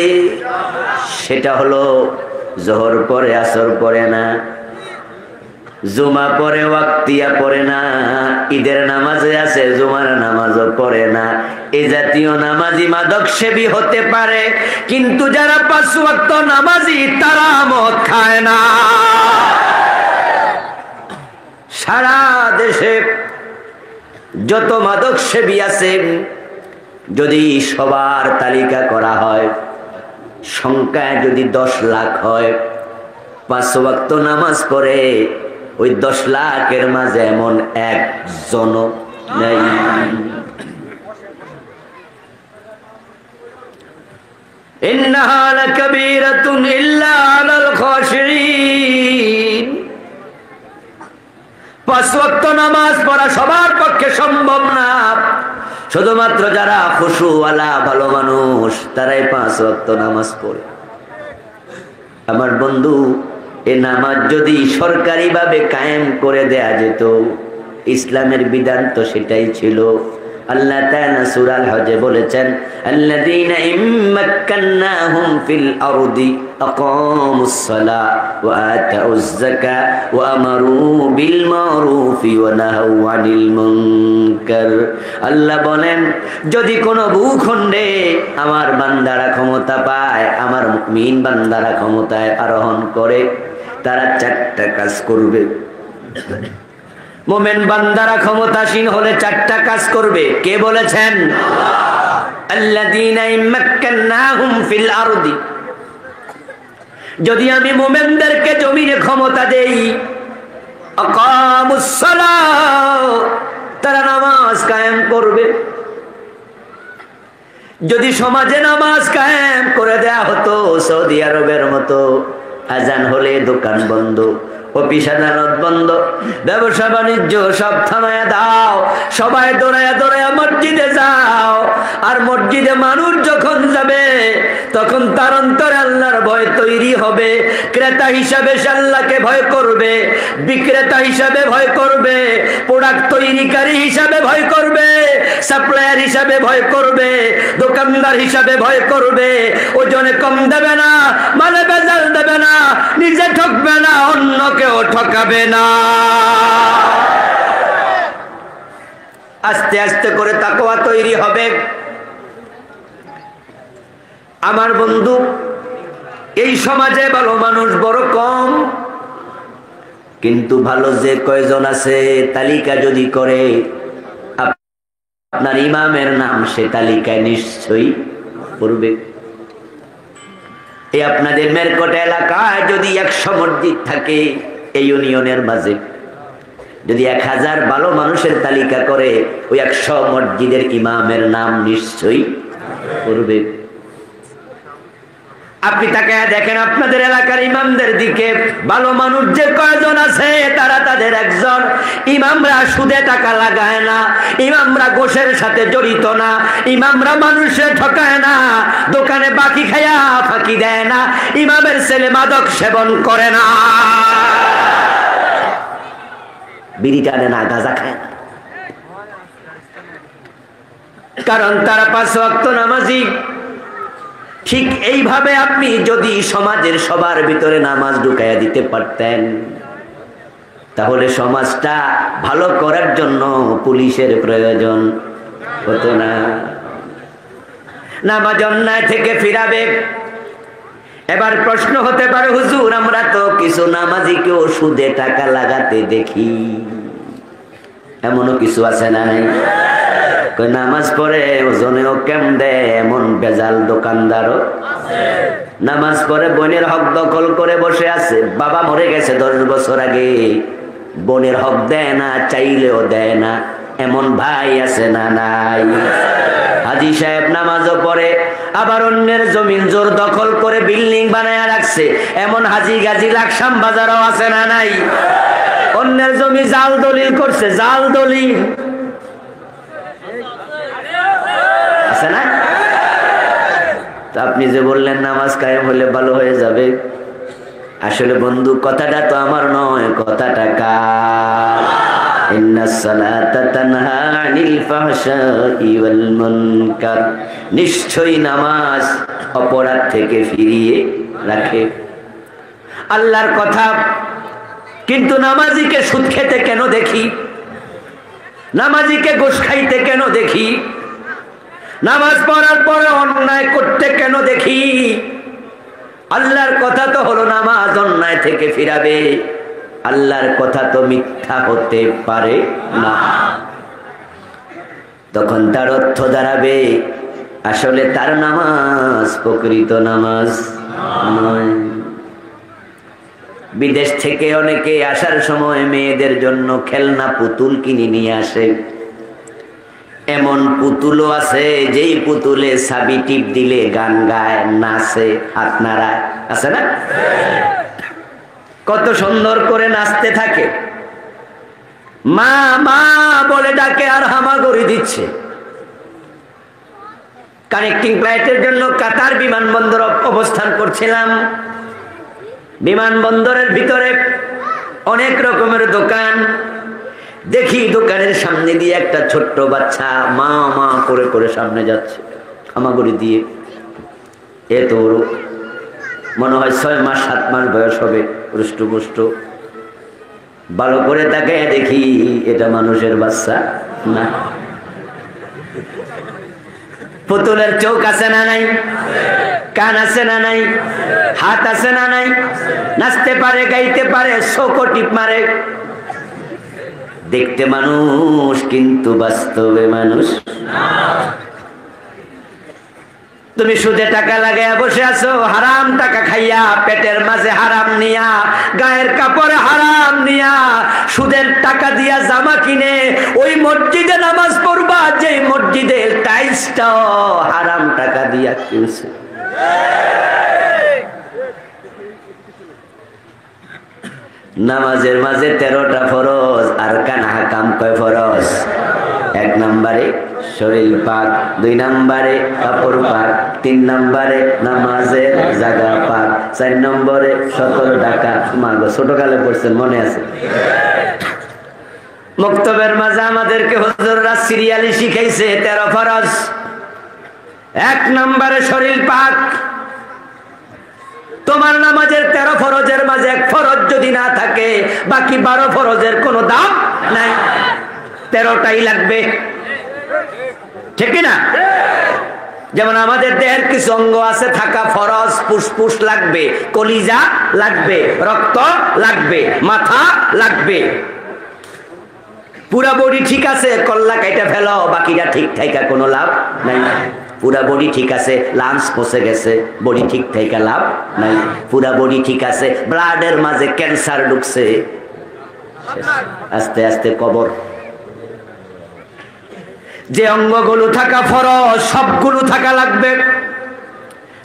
সেটা হলো জোহর পরে আসর পরে না, জুমা পরে ওয়াক্তিয়া পরে না, ঈদের নামাজে আছে জুমার নামাজও পড়ে না। এই জাতীয় নামাজি মাদক সেবী হতে পারে, কিন্তু যারা 5 ওয়াক্ত নামাজি তারা মদ খায় না। সারা দেশে যত মাদক সেবী আছে, যদি সবার তালিকা করা হয়, সংখ্যায় যদি 10 লাখ হয়, 5 ওয়াক্ত নামাজ পড়ে ওই 10 লাখের মাঝে এমন একজন নেই। ইন্নাহা লাকাবীরাতুন ইল্লা আলাল খাশিঈন। 5 ওয়াক্ত নামাজ পড়া সবার পক্ষে সম্ভব না, শুধুমাত্র যারা খুশুওয়ালা ভালো মানুষ তারাই 5 ওয়াক্ত নামাজ পড়ে। আমার বন্ধু, এই নামাজ যদি সরকারি ভাবে কায়েম করে দেয়া যেত, ইসলামের বিধান তো সেটাই ছিল। আল্লাহ তাআলা সূরা আল-হজে বলেছেন, আল্লাযীনা ইম্মাক্কান্নাহুম ফিল আরদি আকামুস সালাহ ওয়া আতাউয যাকাহ ওয়া আমারু বিল মারুফি ওয়া নাহাউ আনিল মুনকার। আল্লাহ বলেন, যদি কোনো ভূখণ্ডে আমার বান্দারা ক্ষমতা পায়, আমার মুমিন বান্দারা ক্ষমতায় আরোহণ করে, তারা 4টা কাজ করবে। মুমিন বান্দারা ক্ষমতাসীন হলে 4টা কাজ করবে। কে বলেছেন? আল্লাযীনা ইম্মাক্কান্নাহুম ফিল আরদি। যদি আমি মুমিনদেরকে জমিনে ক্ষমতা দেই, আকামুস সালাহ, তারা নামাজ কায়েম করবে। যদি সমাজে নামাজ কায়েম করে দেয়া হতো সৌদি আরবের মতো, আজান হলে দোকান বন্ধ, অফিস আদালত বন্ধ, ব্যবসা বাণিজ্য সব থামায়া দাও, সবাই দৌড়ায়া দৌড়ায়া মসজিদে যাও। আর মসজিদে মানুষ যখন যাবে তখন তার অন্তরে আল্লাহর ভয় তৈরি হবে। ক্রেতা হিসাবে সে আল্লাহকে ভয় করবে, বিক্রেতা হিসাবে ভয় করবে, প্রোডাক্ট তৈরিকারী হিসাবে ভয় করবে, সাপ্লায়ার হিসাবে ভয় করবে, দোকানদার হিসাবে ভয় করবে। ওজনে কম দেবে না, মানে বেজাল দেবে না, নিজে ঠকবে না, অন্য কেউ ঠকাবে না। আস্তে আস্তে করে তাকওয়া তৈরি হবে। আমার বন্ধু, এই সমাজে ভালো মানুষ বড় কম, কিন্তু ভালো যে কয়জন আছে তালিকা যদি করে, আপনার ইমামের নাম সে তালিকায় নিশ্চয়ই পড়বে। এই আপনাদের মেরকোটা এলাকায় যদি 100 মসজিদ থাকে, এই ইউনিয়নের মাঝে যদি 1000 ভালো মানুষের তালিকা করে, ওই 100 মসজিদের ইমামের নাম নিশ্চয়ই পড়বে। আপনি তাকায় দেখেন আপনাদের এলাকার ইমামদের দিকে, ভালো মানুষ যে কয়জন আছে তারা তাদের একজন। ইমামরা সুদে টাকা লাগায় না, ইমামরা ঘোষের সাথে জড়িত না, ইমামরা মানুষের ঠকায় না, দোকানে বাকি খায়া ফাঁকি দেয় না, ইমামের ছেলে মাদক সেবন করে না। বিড়ি টানে না, গাঁজা খায় না, কারণ তারা 5 ওয়াক্ত নামাজি। ঠিক এইভাবে আপনি যদি সমাজের সবার ভিতরে নামাজ ঢুকাইয়া দিতে পারতেন, তাহলে সমাজটা ভালো করার জন্য পুলিশের প্রয়োজন হতো না। নামাজ অন্যায় থেকে ফিরাবে। এবার প্রশ্ন হতে পারে, হুজুর আমরা তো কিছু নামাজিকেও সুদে টাকা লাগাতে দেখি, এমনও কিছু আছে না? নাই? নামাজ পড়ে ওজনেও কেম দেয় এমন বেজাল দোকানদারও নামাজ পড়ে বোনের হক দখল করে বসে আছে। বাবা মরে গেছে 10 বছর আগে, বোনের হক দেয় না, চাইলেও দেয় না, এমন ভাই আছে না? নাই? হাজী সাহেব নামাজও পড়ে, আবার অন্যের জমিন জোর দখল করে বিল্ডিং বানায় রাখছে, এমন হাজী গাজী লাকসাম বাজারও আছে না? নাই? অন্যের জমি জাল দলিল করছে, জাল দলিল আছে না? আপনি যে বললেন নামাজ কায়েম হলে ভালো হয়ে যাবে, আসলে বন্ধু কথাটা তো আমার নয়, কথাটা কার? ইন্নাস সালাতা তানহা আনিল ফাহশাই ওয়াল মুনকার, নিশ্চয়ই নামাজ অপরাধ থেকে ফিরিয়ে রাখে, আল্লাহর কথা। কিন্তু নামাজিকে সুদ খেতে কেন দেখি? নামাজিকে ঘুষ খাইতে কেন দেখি? নামাজ পড়ার পরে অন্যায় করতে কেন দেখি? আল্লাহর কথা তো হলো নামাজ অন্যায় থেকে ফিরাবে, আল্লাহর কথা তো মিথ্যা হতে পারে না। তখন তার অর্থ দাঁড়াবে আসলে তার নামাজ প্রকৃত নামাজ নয়। বিদেশ থেকে অনেকে আসার সময় মেয়েদের জন্য খেলনা পুতুল কিনে নিয়ে আসে। এমন পুতুলও আছে যেই পুতুলে চাবি টিপ দিলে গান গায়, নাচে, হাত নাড়ায়, আছে না? কত সুন্দর করে নাচতে থাকে, মা মা বলে ডাকে আর হামাগুড়ি দিচ্ছে। কানেক্টিং ফ্লাইটের জন্য কাতার বিমানবন্দর অবস্থান করছিলাম। বিমানবন্দরের ভিতরে অনেক রকমের দোকান দেখি, দোকানের সামনে দিয়ে একটা ছোট্ট বাচ্চা মা মা করে করে সামনে যাচ্ছে হামাগুড়ি দিয়ে। এত মনে হয় 6 মাস 7 মাস বয়স হবে, পুষ্ট। ভালো করে তাকে দেখি এটা মানুষের বাচ্চা না। পুতুলের চোখ আছে না নাই? কান আছে না নাই? হাত আছে না নাই? নাচতে পারে, গাইতে পারে, শোকো টিপ মারে। দেখতে মানুষ কিন্তু বাস্তবে মানুষ। তুমি সুদে টাকা লাগাইয়া বসে আছো, হারাম টাকা খাইয়া, পেটের মাঝে হারাম নিয়া, গায়ের কাপড়ে হারাম নিয়া, সুদের টাকা দিয়া জামা কিনে ওই মসজিদে নামাজ পড়বা যে মসজিদের টাইলসটাও হারাম টাকা দিয়া কিনছে। নামাজের মাঝে 13টা ফরজ, আর কান হাকাম কয় ফরজ? 1 নম্বরে শরীর পাক, 2 নম্বরে কাপড় পাক, 3 নম্বরে নামাজের জায়গা পাক, 4 নম্বরে সকল টাকা। মাগো ছোটকালে পড়ছেন, মনে আছে? মক্তবের মাঝে আমাদেরকে হুজুররা সিরিয়ালি শিখাইছে 13 ফরজ। 1 নম্বরে শরীর পাক। তোমার নামাজের 13 ফরজের মাঝে 1 ফরজ যদি না থাকে, বাকি 12 ফরজের কোনো দাম নাই। 13টাই লাগবে, ঠিক না? যেমন আমাদের দেহের কিছু অঙ্গ আছে থাকা ফরজ, ফুসফুস লাগবে, কলিজা লাগবে, রক্ত লাগবে, মাথা লাগবে। পুরা বডি ঠিক আছে, কল্লা কাইটা ফেলো, বাকিটা ঠিক থাকা কোনো লাভ নাই। পুরা বডি ঠিক আছে, লাংস পচে গেছে, বডি ঠিক থাকা লাভ নাই। পুরা বডি ঠিক আছে, ব্লাডের মাঝে ক্যান্সার ঢুকছে, আস্তে আস্তে কবর। যে অঙ্গগুলো থাকা ফরজ সবগুলো থাকা লাগবে।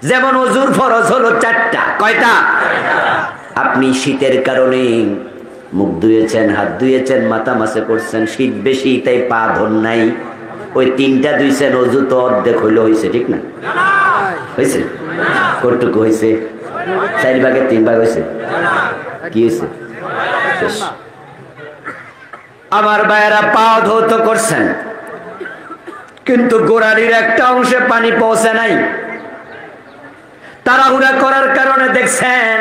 যেমন ওযুর ফরজ হলো 4টা। কয়টা? আপনি শীতের কারণে মুখ ধুয়েছেন, হাত ধুয়েছেন, মাথা মাসে করছেন, শীত বেশি তাই পা ধর নাই, ওই 3টা ধুইছেন, ওযু তো অর্ধেক হইলে হয়েছে, ঠিক না? হয়েছে? কতটুকু হয়েছে? 4 ভাগের 3 ভাগ হয়েছে। কি হয়েছে? আমার ভাইয়েরা পা ধৌত করছেন, কিন্তু গোড়ালির একটা অংশে পানি পৌঁছে নাই। তাড়াহুড়া করার কারণে দেখছেন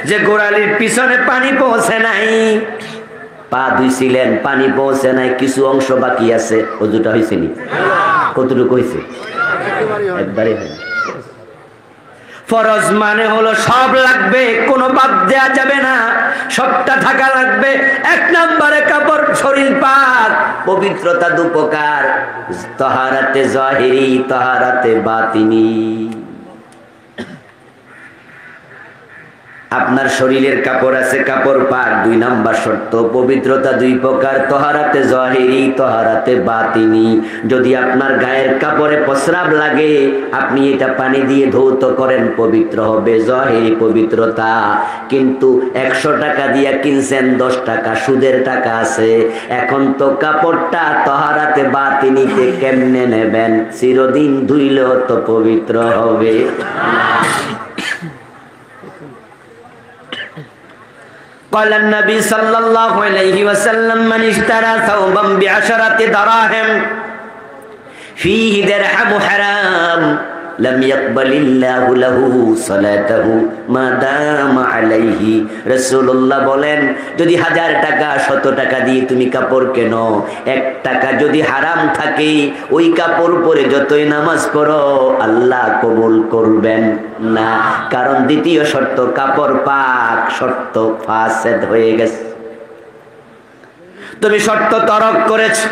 যে গোড়ালির পিছনে পানি পৌঁছে নাই। পা ধুইছিলেন, পানি পৌঁছে নাই, কিছু অংশ বাকি আছে। ওজুটা হয়েছে নি? কতটুকু হয়েছে? একবারে হয়। ফরজ মানে হলো সব লাগবে, কোনো বাদ দেয়া যাবে না, সবটা থাকা লাগবে। এক নম্বরে কাপড়, শরীর পাক। পবিত্রতা দু প্রকার, তাহারাতে জাহিরি, তাহারাতে বাতিনি। আপনার শরীরের কাপড় আছে, কাপড় পাক, 2 নাম্বার শর্ত। পবিত্রতা 2 প্রকার, তাহারাতে জাহিরি, তাহারাতে বাতিনি। যদি আপনার গায়ের কাপড়ে প্রস্রাব লাগে, আপনি এটা পানি দিয়ে ধৌত করেন, পবিত্র হবে, জাহিরি পবিত্রতা। কিন্তু 100 টাকা দিয়ে কিনছেন, 10 টাকা সুদের টাকা আছে। এখন তো কাপড়টা তাহারাতে বাতিনিতে কেমনে নেবেন? চিরদিন ধুইলেও তো পবিত্র হবে। قال النبي صلى الله عليه وسلم من اشترى ثوبا ب10 دراهم فيه درهم حرام لم يقبل الله له صلاته ما دام عليه। রাসূলুল্লাহ বলেন, যদি 1000 টাকা 100 টাকা দিয়ে তুমি কাপড় কেনো, 1 টাকা যদি হারাম থাকে, ওই কাপড় পরে যতই নামাজ পড়ো আল্লাহ কবুল করবেন না। কারণ দ্বিতীয় শর্ত কাপড় পাক, শর্ত ফাসেদ হয়ে গেছে। তুমি শর্ত তরক করেছো।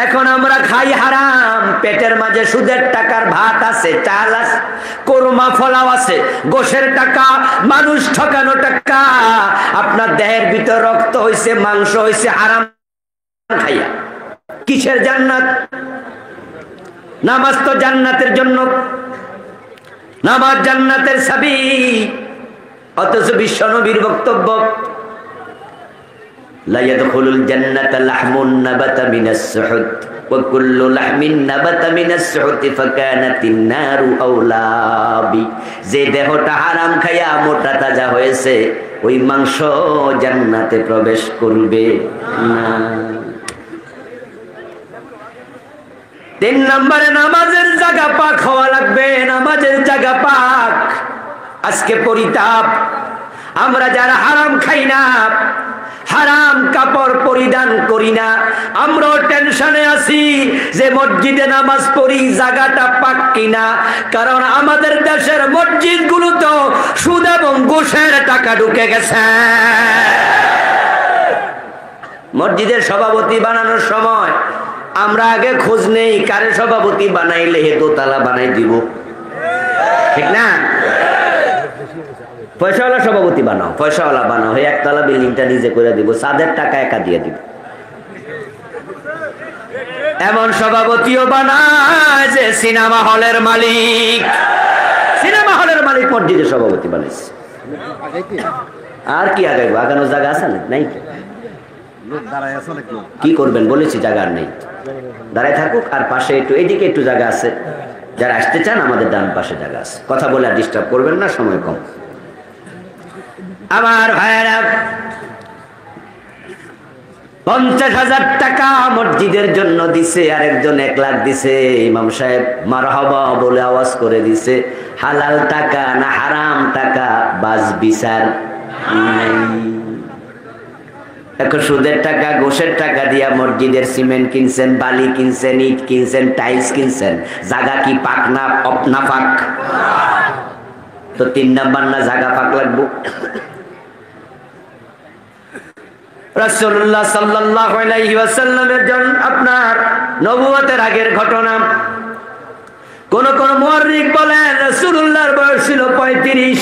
এখন আমরা খাই হারাম, পেটের মাঝে সুদের টাকার ভাত আছে, চাল আছে, কোরমা ফলাও আছে, গোশের টাকা, মানুষ ঠকানো টাকা। আপনার দেহের ভিতর রক্ত হইছে, মাংস হইছে হারাম খাইয়া। কিসের জান্নাত? নামাজ তো জান্নাতের জন্য, নামাজ জান্নাতের চাবি। অথচ বিশ্ব নবীর বক্তব্য, لا يدخل الجنة لحم نبت من السحت وكل لحم نبت من السحت فكانت النار أولى بي। যে দেহটা হারাম খায়া মোটা তাজা হয়েছে, ওই মাংস জান্নাতে প্রবেশ করবে না। 3 নম্বরে নামাজের জায়গা পাক হওয়া লাগবে, নামাজের জায়গা পাক। আজকে পরিতাপ, আমরা যারা হারাম খাই না, হারাম কাপড় পরিধান করি না, আমরাও টেনশনে আছি যে মসজিদে নামাজ পড়ি, জায়গাটা পাক কিনা। কারণ আমাদের দেশের মসজিদ গুলো তো সুদ এবং ঘুষের টাকা ঢুকে গেছে। মসজিদের সভাপতি বানানোর সময় আমরা আগে খোঁজ নেই, কারে সভাপতি বানাইলে দোতলা বানাই দিব, ঠিক না? পয়সাওয়ালা সভাপতি বানাও, পয়সাওয়ালা বানাও, হয়ে একতলা বিল্ডিংটা নিজে করে দিব, সাদের টাকা একা দিয়ে দিব। এমন সভাপতিও বানায় যে সিনেমা হলের মালিক, সিনেমা হলের মালিক মসজিদের সভাপতি বানাইছে। আর কি আগাইবো? আগানোর জায়গা আছে না? নাই। কি করবেন? বলেছি জায়গা আর নেই, দাঁড়ায় থাকুক। আর পাশে একটু, এইদিকে একটু জায়গা আছে, যারা আসতে চান আমাদের ডান পাশে জায়গা আছে। কথা বলে আর ডিস্টার্ব করবেন না, সময় কম। আমার ভাইয়েরা, 50,000 টাকা মসজিদের জন্য দিছে, আরেকজন 1 লাখ দিছে। ইমাম সাহেব মারহাবা বলে আওয়াজ করে দিছে, হালাল টাকা না হারাম টাকা বাস বিচার নাই। এখন সুদের টাকা, ঘোষের টাকা দিয়া মসজিদের সিমেন্ট কিনছেন, বালি কিনছেন, ইট কিনছেন, টাইলস কিনছেন, জায়গা কি পাক না না পাক? তো 3 নাম্বার না জায়গা পাক লাগবো। রাসূলুল্লাহ সাল্লাল্লাহু আলাইহি ওয়াসাল্লামের জন্য আপনার নবুয়তের আগের ঘটনা। কোন কোন মুয়াররিখ বলেন রাসূলুল্লাহর বয়স ছিল 35,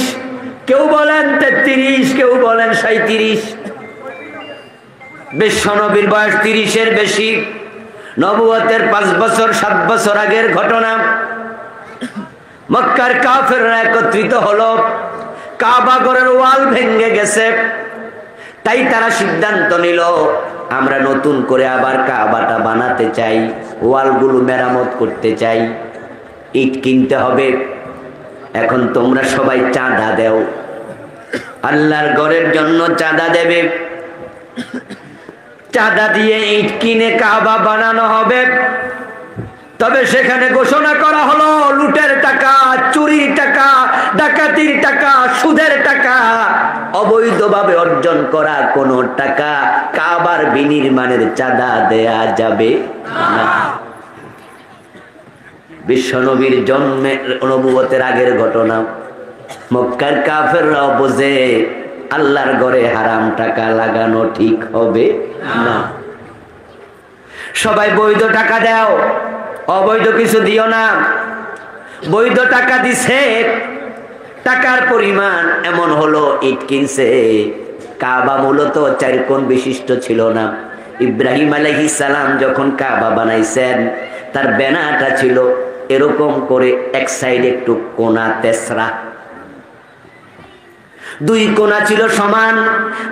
কেউ বলেন 33, কেউ বলেন 37। বিশ্বনবীর বয়স 30-এর বেশি। নবুয়তের 5 বছর 7 বছর আগের ঘটনা। মক্কার কাফেররা একত্রিত হলো, কাবা ঘরের ওয়াল ভেঙে গেছে, তাই তারা সিদ্ধান্ত নিল আমরা নতুন করে আবার কাবাটা বানাতে চাই, ওয়ালগুলো মেরামত করতে চাই, ইট কিনতে হবে। এখন তোমরা সবাই চাঁদা দাও, আল্লাহর ঘরের জন্য চাঁদা দেবে। চাঁদা দিয়ে ইট কিনে কাবা বানানো হবে। তবে সেখানে ঘোষণা করা হলো লুটের টাকা, চুরির টাকা, ডাকাতির টাকা, সুদের টাকা, অবৈধভাবে অর্জন করা কোন টাকা কাবার বিনির্মাণের চাঁদা দেয়া যাবে না। বিশ্বনবীর জন্মের নবুয়তের আগের ঘটনা। মক্কার কাফেররা বোঝে আল্লাহর ঘরে হারাম টাকা লাগানো ঠিক হবে না। সবাই বৈধ টাকা দাও, অবৈধ কিছু দিও না। বৈধ টাকা দিছে, টাকার পরিমাণ এমন হলো, ইট কিনছে। কাবা মূলত 4 কোণ বিশিষ্ট ছিল না। ইব্রাহিম আলাইহিস সালাম যখন কাবা বানাইছেন, তার বেনাটা ছিল এরকম করে, এক সাইডে একটু কোনা তেসরা, 2 কোনা ছিল সমান,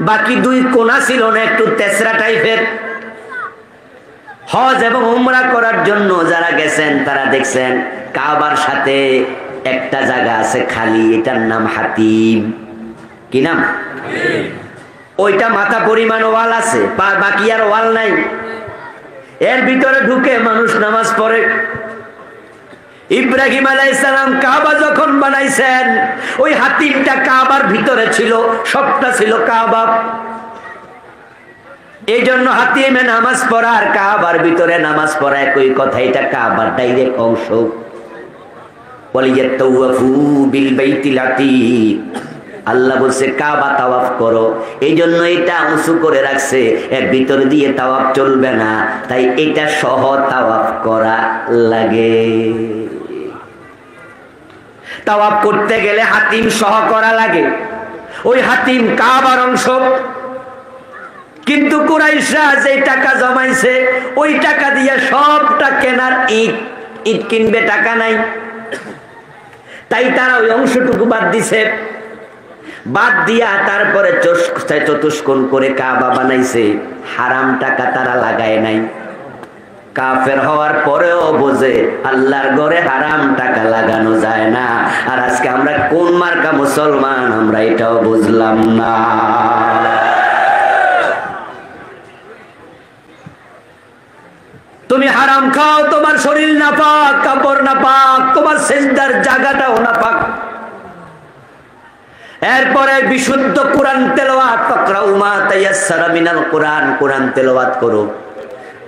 বাকি 2 কোনা ছিল না, একটু তেসরা টাইপের। হজ এবং উমরা করার জন্য যারা গেছেন তারা দেখছেন কাবার সাথে একটা জায়গা আছে খালি, এটার নাম হাতিম। কি নাম? ওইটা মাথা পরিমাণ ওয়াল আছে, বাকি আর ওয়াল নাই। এর ভিতরে ঢুকে মানুষ নামাজ পড়ে। ইব্রাহিম আলাইহিস সালাম কাবা যখন বানাইছেন, ওই হাতিমটা কাবার ভিতরে ছিল, সবটা ছিল কাবা। এই জন্য হাতিমে নামাজ পড়া আর কাবার ভিতরে নামাজ পড়া একই কথা, এটা কাবার ডাইরেক্ট অংশ। ওয়ালিয়াতাওয়াফু বিল বাইতিল আতীক, আল্লাহ বলছে কাবা তাওয়াফ করো। এই জন্য এটা উঁচু করে রাখছে, এর ভিতর দিয়ে তাওয়াফ চলবে না, তাই এটা সহ তাওয়াফ করা লাগে। তাওয়াফ করতে গেলে হাতিম সহ করা লাগে। ওই হাতিম কাবার অংশ। কিন্তু কুরাইশরা যে টাকা জমাইছে, ওই টাকা দিয়ে সবটা কেনার, ইট কিনবে টাকা নাই, তাই তারা ওই অংশটুকু বাদ দিছে। বাদ দিয়া তারপরে চতুষ্কোণ করে কাবা বানাইছে, হারাম টাকা তারা লাগায় নাই। কাফের হওয়ার পরেও বোঝে আল্লাহর ঘরে হারাম টাকা লাগানো যায় না। আর আজকে আমরা কোন মার্কা মুসলমান, আমরা এটাও বুঝলাম না। তুমি হারাম খাও, তোমার শরীর নাপাক, কাপড় নাপাক, তোমার সিজদার জায়গাটাও নাপাক। এরপরে বিশুদ্ধ কোরআন তেলাওয়াত, ফাকরাউ মা তায়াসসারা মিনাল কোরআন, কোরআন তেলাওয়াত করো।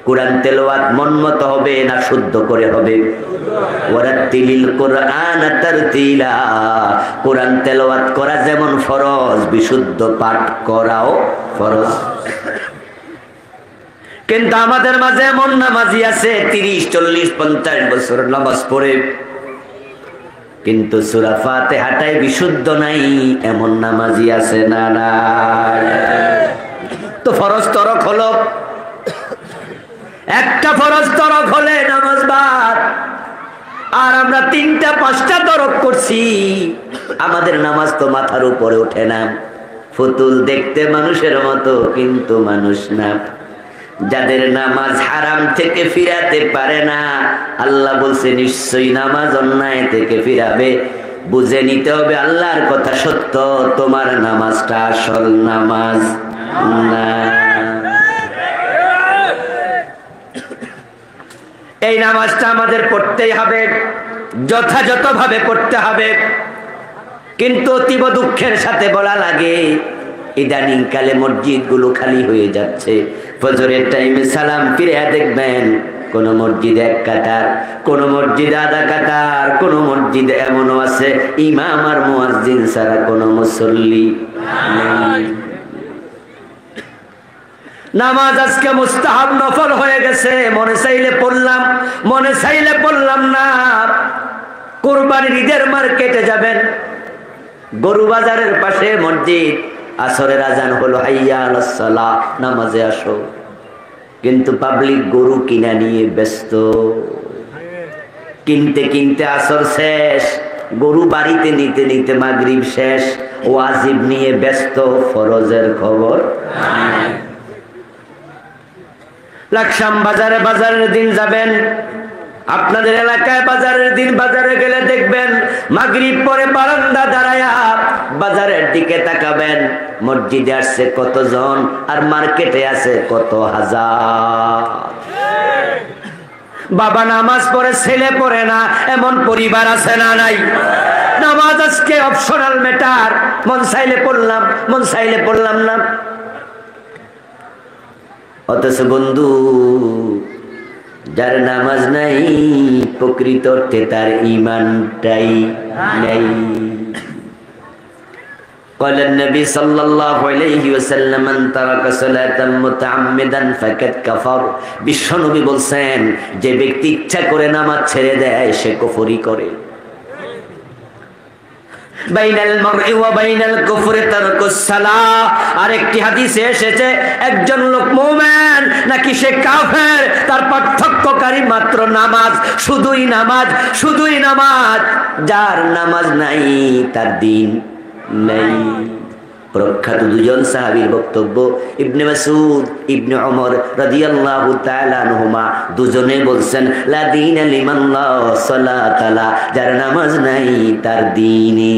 কোরআন তেলাওয়াত মনমত হবে না শুদ্ধ করে হবে? ওয়ারাত্তিলিল কোরআন তারতিলা, কোরআন তেলাওয়াত করা যেমন ফরজ, বিশুদ্ধ পাঠ করাও ফরজ। কিন্তু আমাদের মাঝে এমন নামাজি আছে 30, 40, 50 বছর নামাজ পড়ে, কিন্তু সূরা ফাতিহাটাই বিশুদ্ধ নাই, এমন নামাজি আছে না? না। তো ফরজ তরক হলো, একটা ফরজ তরক হলে নামাজ বাদ। আর আমরা 3টা 5টা তরক করছি, আমাদের নামাজ তো মাথার উপরে ওঠে না। ফুতুল দেখতে মানুষের মতো, কিন্তু মানুষ না। যাদের নামাজ হারাম থেকে ফিরাতে পারে না, আল্লাহ বলছে নিশ্চয়ই নামাজ অন্যায় থেকে ফিরাবে। বুঝে নিতে হবে আল্লাহর কথা সত্য, তোমার নামাজটা আসল নামাজ না। এই নামাজটা আমাদের পড়তেই হবে, যথাযথভাবে পড়তে হবে। কিন্তু অতীব দুঃখের সাথে বলা লাগে, ইদানিং কালে মসজিদ গুলো খালি হয়ে যাচ্ছে। ফজরের টাইমে সালাম ফিরে দেখবেন কোন মসজিদে 1 কাতার, কোন মসজিদে আধা কাতার, কোন মসজিদে এমনও আছে ইমাম আর মুয়াজ্জিন ছাড়া কোন মুসল্লি নেই। নামাজ আজকে মুস্তাহাব নফল হয়ে গেছে, মনে চাইলে পড়লাম, মনে চাইলে পড়লাম না। কুরবানির ঈদের মার্কেটে যাবেন, গরু বাজারের পাশে মসজিদ, আসরের আজান হলো হাইয়া আলাস সালাহ, নামাজে আসো। কিন্তু পাবলিক গরু কিনা নিয়ে ব্যস্ত, কিনতে কিনতে আসর শেষ, গরু বাড়িতে নিতে নিতে মাগরিব শেষ, ওয়াজিব নিয়ে ব্যস্ত, ফরজের খবর। লাকসাম বাজারে বাজারের দিন যাবেন, আপনাদের এলাকায় বাজারের দিন বাজারে গেলে দেখবেন মাগরিব পরে বারান্দা দাঁড়ায়া বাজারের দিকে তাকাবেন, মসজিদে আসছে কতজন আর মার্কেটে আছে কত হাজার। বাবা নামাজ পড়ে ছেলে পড়ে না এমন পরিবার আছে না নাই? নামাজ আজকে অপশনাল ম্যাটার, মন চাইলে পড়লাম মন চাইলে পড়লাম না। অথচ বন্ধু, যার নামাজ নাই প্রকৃত অর্থে তার ঈমানটাই নাই। قال النبي صلى الله عليه وسلم من ترك صلاة متعمدا فقد كفر। বিশ্বনবী বলছেন, যে ব্যক্তি ইচ্ছা করে নামাজ ছেড়ে দেয় সে কুফরি করে। বাইনাল মারই ওয়া বাইনাল কুফরি তারকুস সালাহ। আরেকটি হাদিসে এসেছে, একজন লোক মুমিন নাকি সে কাফের তার পার্থক্যকারী মাত্র নামাজ, শুধুই নামাজ, শুধুই নামাজ। যার নামাজ নাই তার দ্বীন নাই। প্রখ্যাত দুজন সাহাবীর বক্তব্য, ইবনে মাসউদ ইবনে ওমর রাদিয়াল্লাহু তাআলা আনহুমা দুজনে বলছেন, লা দীনা লিমান লা সালাতা লা। যার নামাজ নাই তার দ্বীনই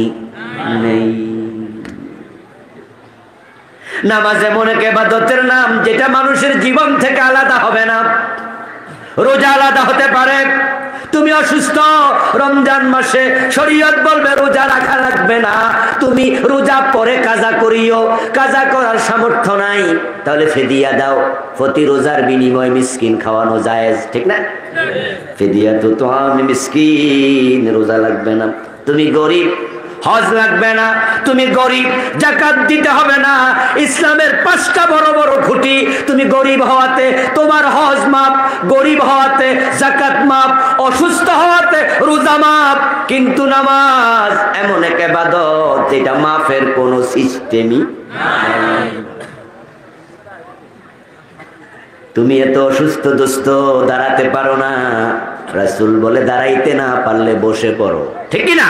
নেই। নামাজ এমন এক ইবাদতের নাম যেটা মানুষের জীবন থেকে আলাদা হবে না। রোজা আলাদা হতে পারে, তুমি অসুস্থ রমজান মাসে শরীয়ত বলবে রোজা রাখা লাগবে না, তুমি রোজা পরে কাজা করিও। কাজা করার সামর্থ্য নাই, তাহলে ফিদিয়া দাও, প্রতি রোজার বিনিময়ে মিসকিন খাওয়ানো জায়েজ, ঠিক না? ফিদিয়া তো মিসকিন, রোজা লাগবে না। তুমি গরিব, হজ লাগবে না। তুমি গরিব, যাকাত দিতে হবে না। ইসলামের 5টা বড় বড় খুঁটি, তুমি গরিব হওয়াতে তোমার হজ মাপ, গরিব হওয়াতে যাকাত মাপ, অসুস্থ হওয়াতে রোজা মাপ। কিন্তু নামাজ এমন এক ইবাদত যেটা মাফের কোনো সিস্টেমই নাই। তুমি এত অসুস্থ দোস্ত, দাঁড়াতে পারো না, রাসূল বলে দাঁড়াইতে না পারলে বসে পড়ো, ঠিক কি না?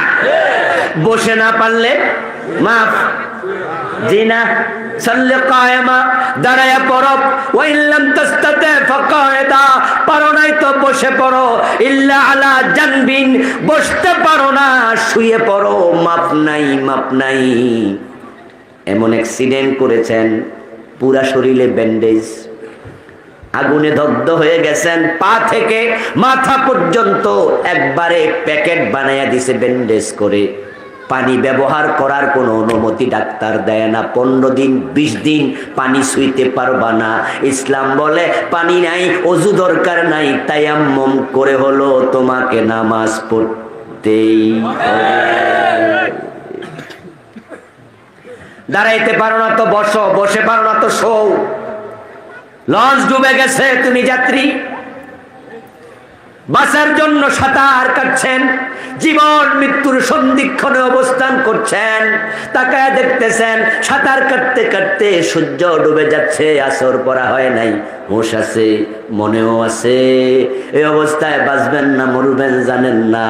বসে না পারলে মাফ, জি না? সাল্লি কায়েমা, দাঁড়ায়া পড়ো। ওয়া ইল্লাম তাস্তাতি ফাকায়দা, পারো নাই তো বসে পড়ো। ইল্লা আলা জানবিন, বসতে পারো না শুয়ে পড়ো, মাপ নাই, মাপ নাই। এমন অ্যাক্সিডেন্ট করেছেন, পুরা শরীরে ব্যান্ডেজ, আগুনে দগ্ধ হয়ে গেছেন, পা থেকে মাথা পর্যন্ত একবারে প্যাকেট বানায়া দিছে ব্যান্ডেজ করে। পানি ব্যবহার করার কোনো অনুমতি ডাক্তার দেয় না। 15 দিন 20 দিন পানি ছুঁইতে পারবা না। ইসলাম বলে পানি নাই, ওযু দরকার নাই, তায়াম্মুম করে হলো তোমাকে নামাজ পড়তেই হবে। দাঁড়াইতে পারো না তো বসো, বসে পারো না তো শোও। লঞ্চ ডুবে গেছে, তুমি যাত্রী, বাঁচার জন্য সাঁতার কাটছেন, জীবন মৃত্যুর সন্ধিক্ষণে অবস্থান করছেন, তাকায় দেখতেছেন সাঁতার কাটতে কাটতে সূর্য ডুবে যাচ্ছে, আসর পড়া হয় নাই, হুঁশ আছে, মনেও আছে। এই অবস্থায় বাঁচবেন না মরবেন জানেন না,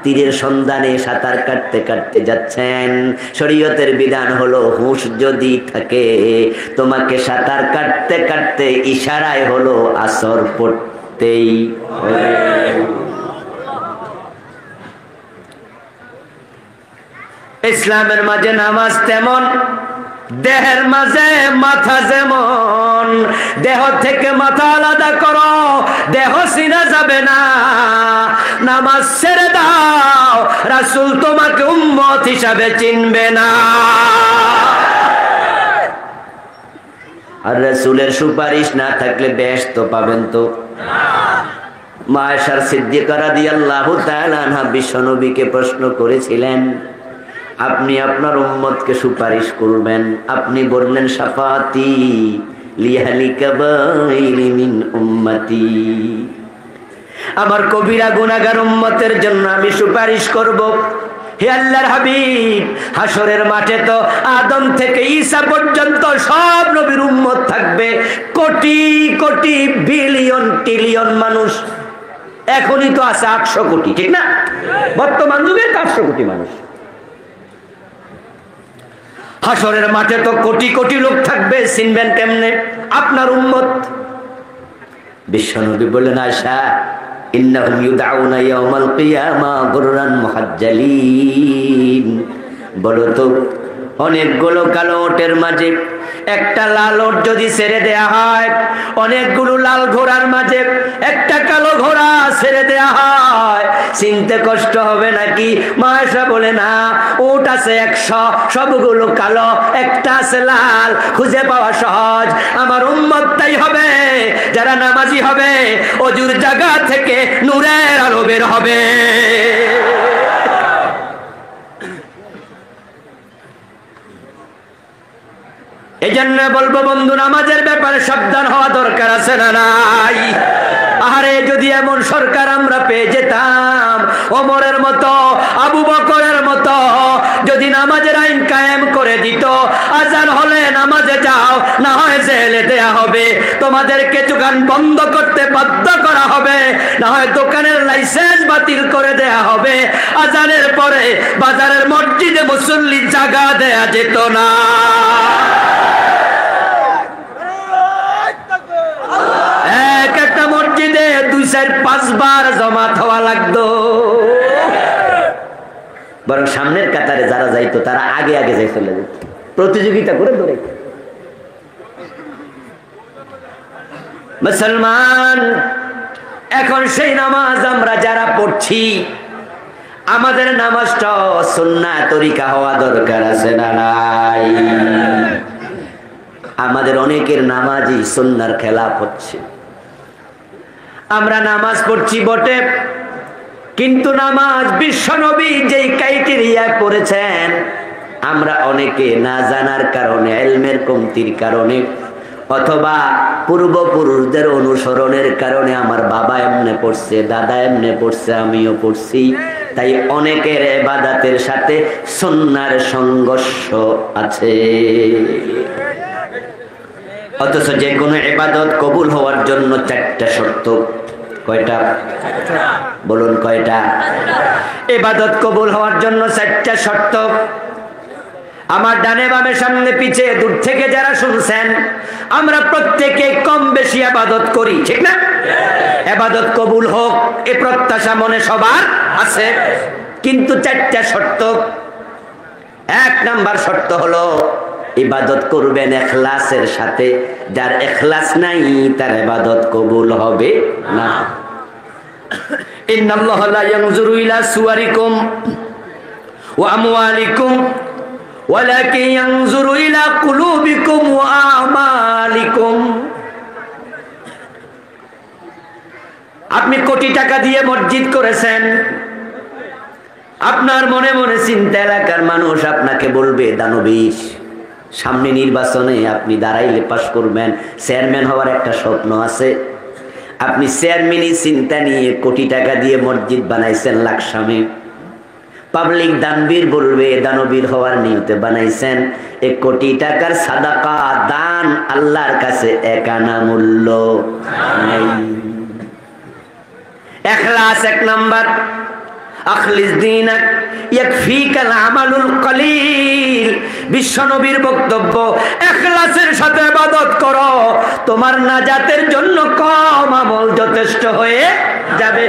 তীরের সন্ধানে সাঁতার কাটতে কাটতে যাচ্ছেন। শরীয়তের বিধান হলো হুঁশ যদি থাকে তোমাকে সাঁতার কাটতে কাটতে ইশারায় হলো আসর পড়তেই হবে। ইসলামের মাঝে নামাজ তেমন, দেহের মাঝে মাথা যেমন। দেহ থেকে মাথা আলাদা করো, দেহ চিনা যাবে না। নামাজ ছেড়ে দাও, রাসূল তোমাকে উম্মত হিসাবে চিনবে না। আর রাসূলের সুপারিশ না থাকলে বেহেশত তো পাবেন তো মা আয়েশা সিদ্দিকা রাদিয়াল্লাহু তাআলা আনহা বিশ্বনবীকে প্রশ্ন করেছিলেন, আপনি আপনার উম্মতকে সুপারিশ করবেন, আপনি বললেন শাফাতি লিয়াহলিকা বাইরি মিন উম্মতি, আমার কবিরা গুনাহগার উম্মতের জন্য আমি সুপারিশ করব। হে আল্লাহর হাবিব, হাসরের মাঠে তো আদম থেকে ঈসা পর্যন্ত সব নবীর উম্মত থাকবে, কোটি কোটি বিলিয়ন ট্রিলিয়ন মানুষ। এখনই তো আছে 800 কোটি, ঠিক না? বর্তমান যুগে 800 কোটি মানুষ। হাসরের মাঠে তো কোটি কোটি লোক থাকবে, চিনবেন কেমনে আপনার উম্মত? বিশ্বনবী বললেন, আয়েশা ইন্নাহুম ইউদআউনা ইয়াওমাল কিয়ামা গুররান মুহাজ্জালিন। বলো তো, অনেকগুলো কালো ওটের মাঝে একটা লাল ওট যদি ছেড়ে দেয়া হয়, অনেকগুলো লাল ঘোড়ার মাঝে একটা কালো ঘোড়া ছেড়ে দেয়া হয়, চিনতে কষ্ট হবে নাকি? মা আয়েশা বলে, না, ওট আছে 100, সবগুলো কালো, একটা আছে লাল, খুঁজে পাওয়া সহজ। আমার উম্মত তাই হবে, যারা নামাজি হবে, অজুর জায়গা থেকে নূরের আলো বের হবে। এই জন্য বলবো বন্ধু, নামাজের ব্যাপারে সাবধান হওয়া দরকার আছে না নাই? আরে যদি এমন সরকার আমরা পেয়ে যেতাম, ওমরের মতো, আবু বকরের মতো, যদি নামাজের আইন কায়েম করে দিত, আজান হলে নামাজে যাও, না হয় জেলে দেয়া হবে, তোমাদেরকে দোকান বন্ধ করতে বাধ্য করা হবে, না হয় দোকানের লাইসেন্স বাতিল করে দেয়া হবে, আজানের পরে বাজারের মসজিদে মুসল্লি জায়গা দেয়া যেত না। একটা মসজিদে 2-4-5 বার জমাত হওয়া লাগতো। বরং সামনের কাতারে যারা যাইতো তারা আগে আগে যাই চলে যেত, প্রতিযোগিতা করে ধরে। মুসলমান, এখন সেই নামাজ আমরা যারা পড়ছি, আমাদের নামাজটা সুন্নাহ তরিকা হওয়া দরকার আছে না নাই? আমাদের অনেকের নামাজই সুন্নাহর খেলাফ হচ্ছে। আমরা নামাজ পড়ছি বটে, কিন্তু নামাজ বিশ্বনবী যেই ক্রাইটেরিয়ায় পড়েছেন, আমরা অনেকে না জানার কারণে, ইলমের কমতির কারণে, অথবা পূর্বপুরুষদের অনুসরণের কারণে, আমার বাবা এমনে পড়ছে, দাদা এমনে পড়ছে, আমিও পড়ছি, তাই অনেকের ইবাদতের সাথে সুন্নাহর সংঘর্ষ আছে। অথচ যে কোনো ইবাদত কবুল হওয়ার জন্য 4টা শর্ত। কয়টা? বলুন কয়টা? ইবাদত কবুল হওয়ার জন্য 4টা শর্ত। আমার ডানে বামে সামনে পিছে দূর থেকে যারা শুনছেন, আমরা প্রত্যেকে কম বেশি ইবাদত করি, ঠিক না? ইবাদত কবুল হোক এই প্রত্যাশা মনে সবার আছে, কিন্তু 4টা শর্ত। 1 নাম্বার শর্ত হলো ইবাদত করবেন ইখলাসের সাথে। যার ইখলাস নাই তার ইবাদত কবুল হবে না। ইন্নাল্লাহা লা ইয়ানজুরু ইলা সুওয়ারিকুম ওয়া আমওয়ালিকুম ওয়ালাকিন ইয়ানজুরু ইলা কুলুবিকুম ওয়া আমালিকুম। আপনি কোটি টাকা দিয়ে মসজিদ করেছেন, আপনার মনে মনে চিন্তা, এলাকার মানুষ আপনাকে বলবে দানবীর। সামনে নির্বাচনে আপনি দাঁড়াইলে পাস করবেন, চেয়ারম্যান হওয়ার একটা স্বপ্ন আছে, আপনি চেয়ারম্যানই চিন্তা নিয়ে কোটি টাকা দিয়ে মসজিদ বানাইছেন লাকসামে, পাবলিক দানবীর বলবে দানবীর হওয়ার নিয়তে বানাইছেন। 1 কোটি টাকার সাদাকা দান আল্লাহর কাছে 1 আনা মূল্য নাই। ইখলাস 1 নাম্বার। আখলিস দীনাক ইয়াকফিকাল আমালুল কলিল। বিশ্বনবীর বক্তব্য, ইখলাসের সাথে ইবাদত করো, তোমার নাজাতের জন্য কম আমল যথেষ্ট হয়ে যাবে।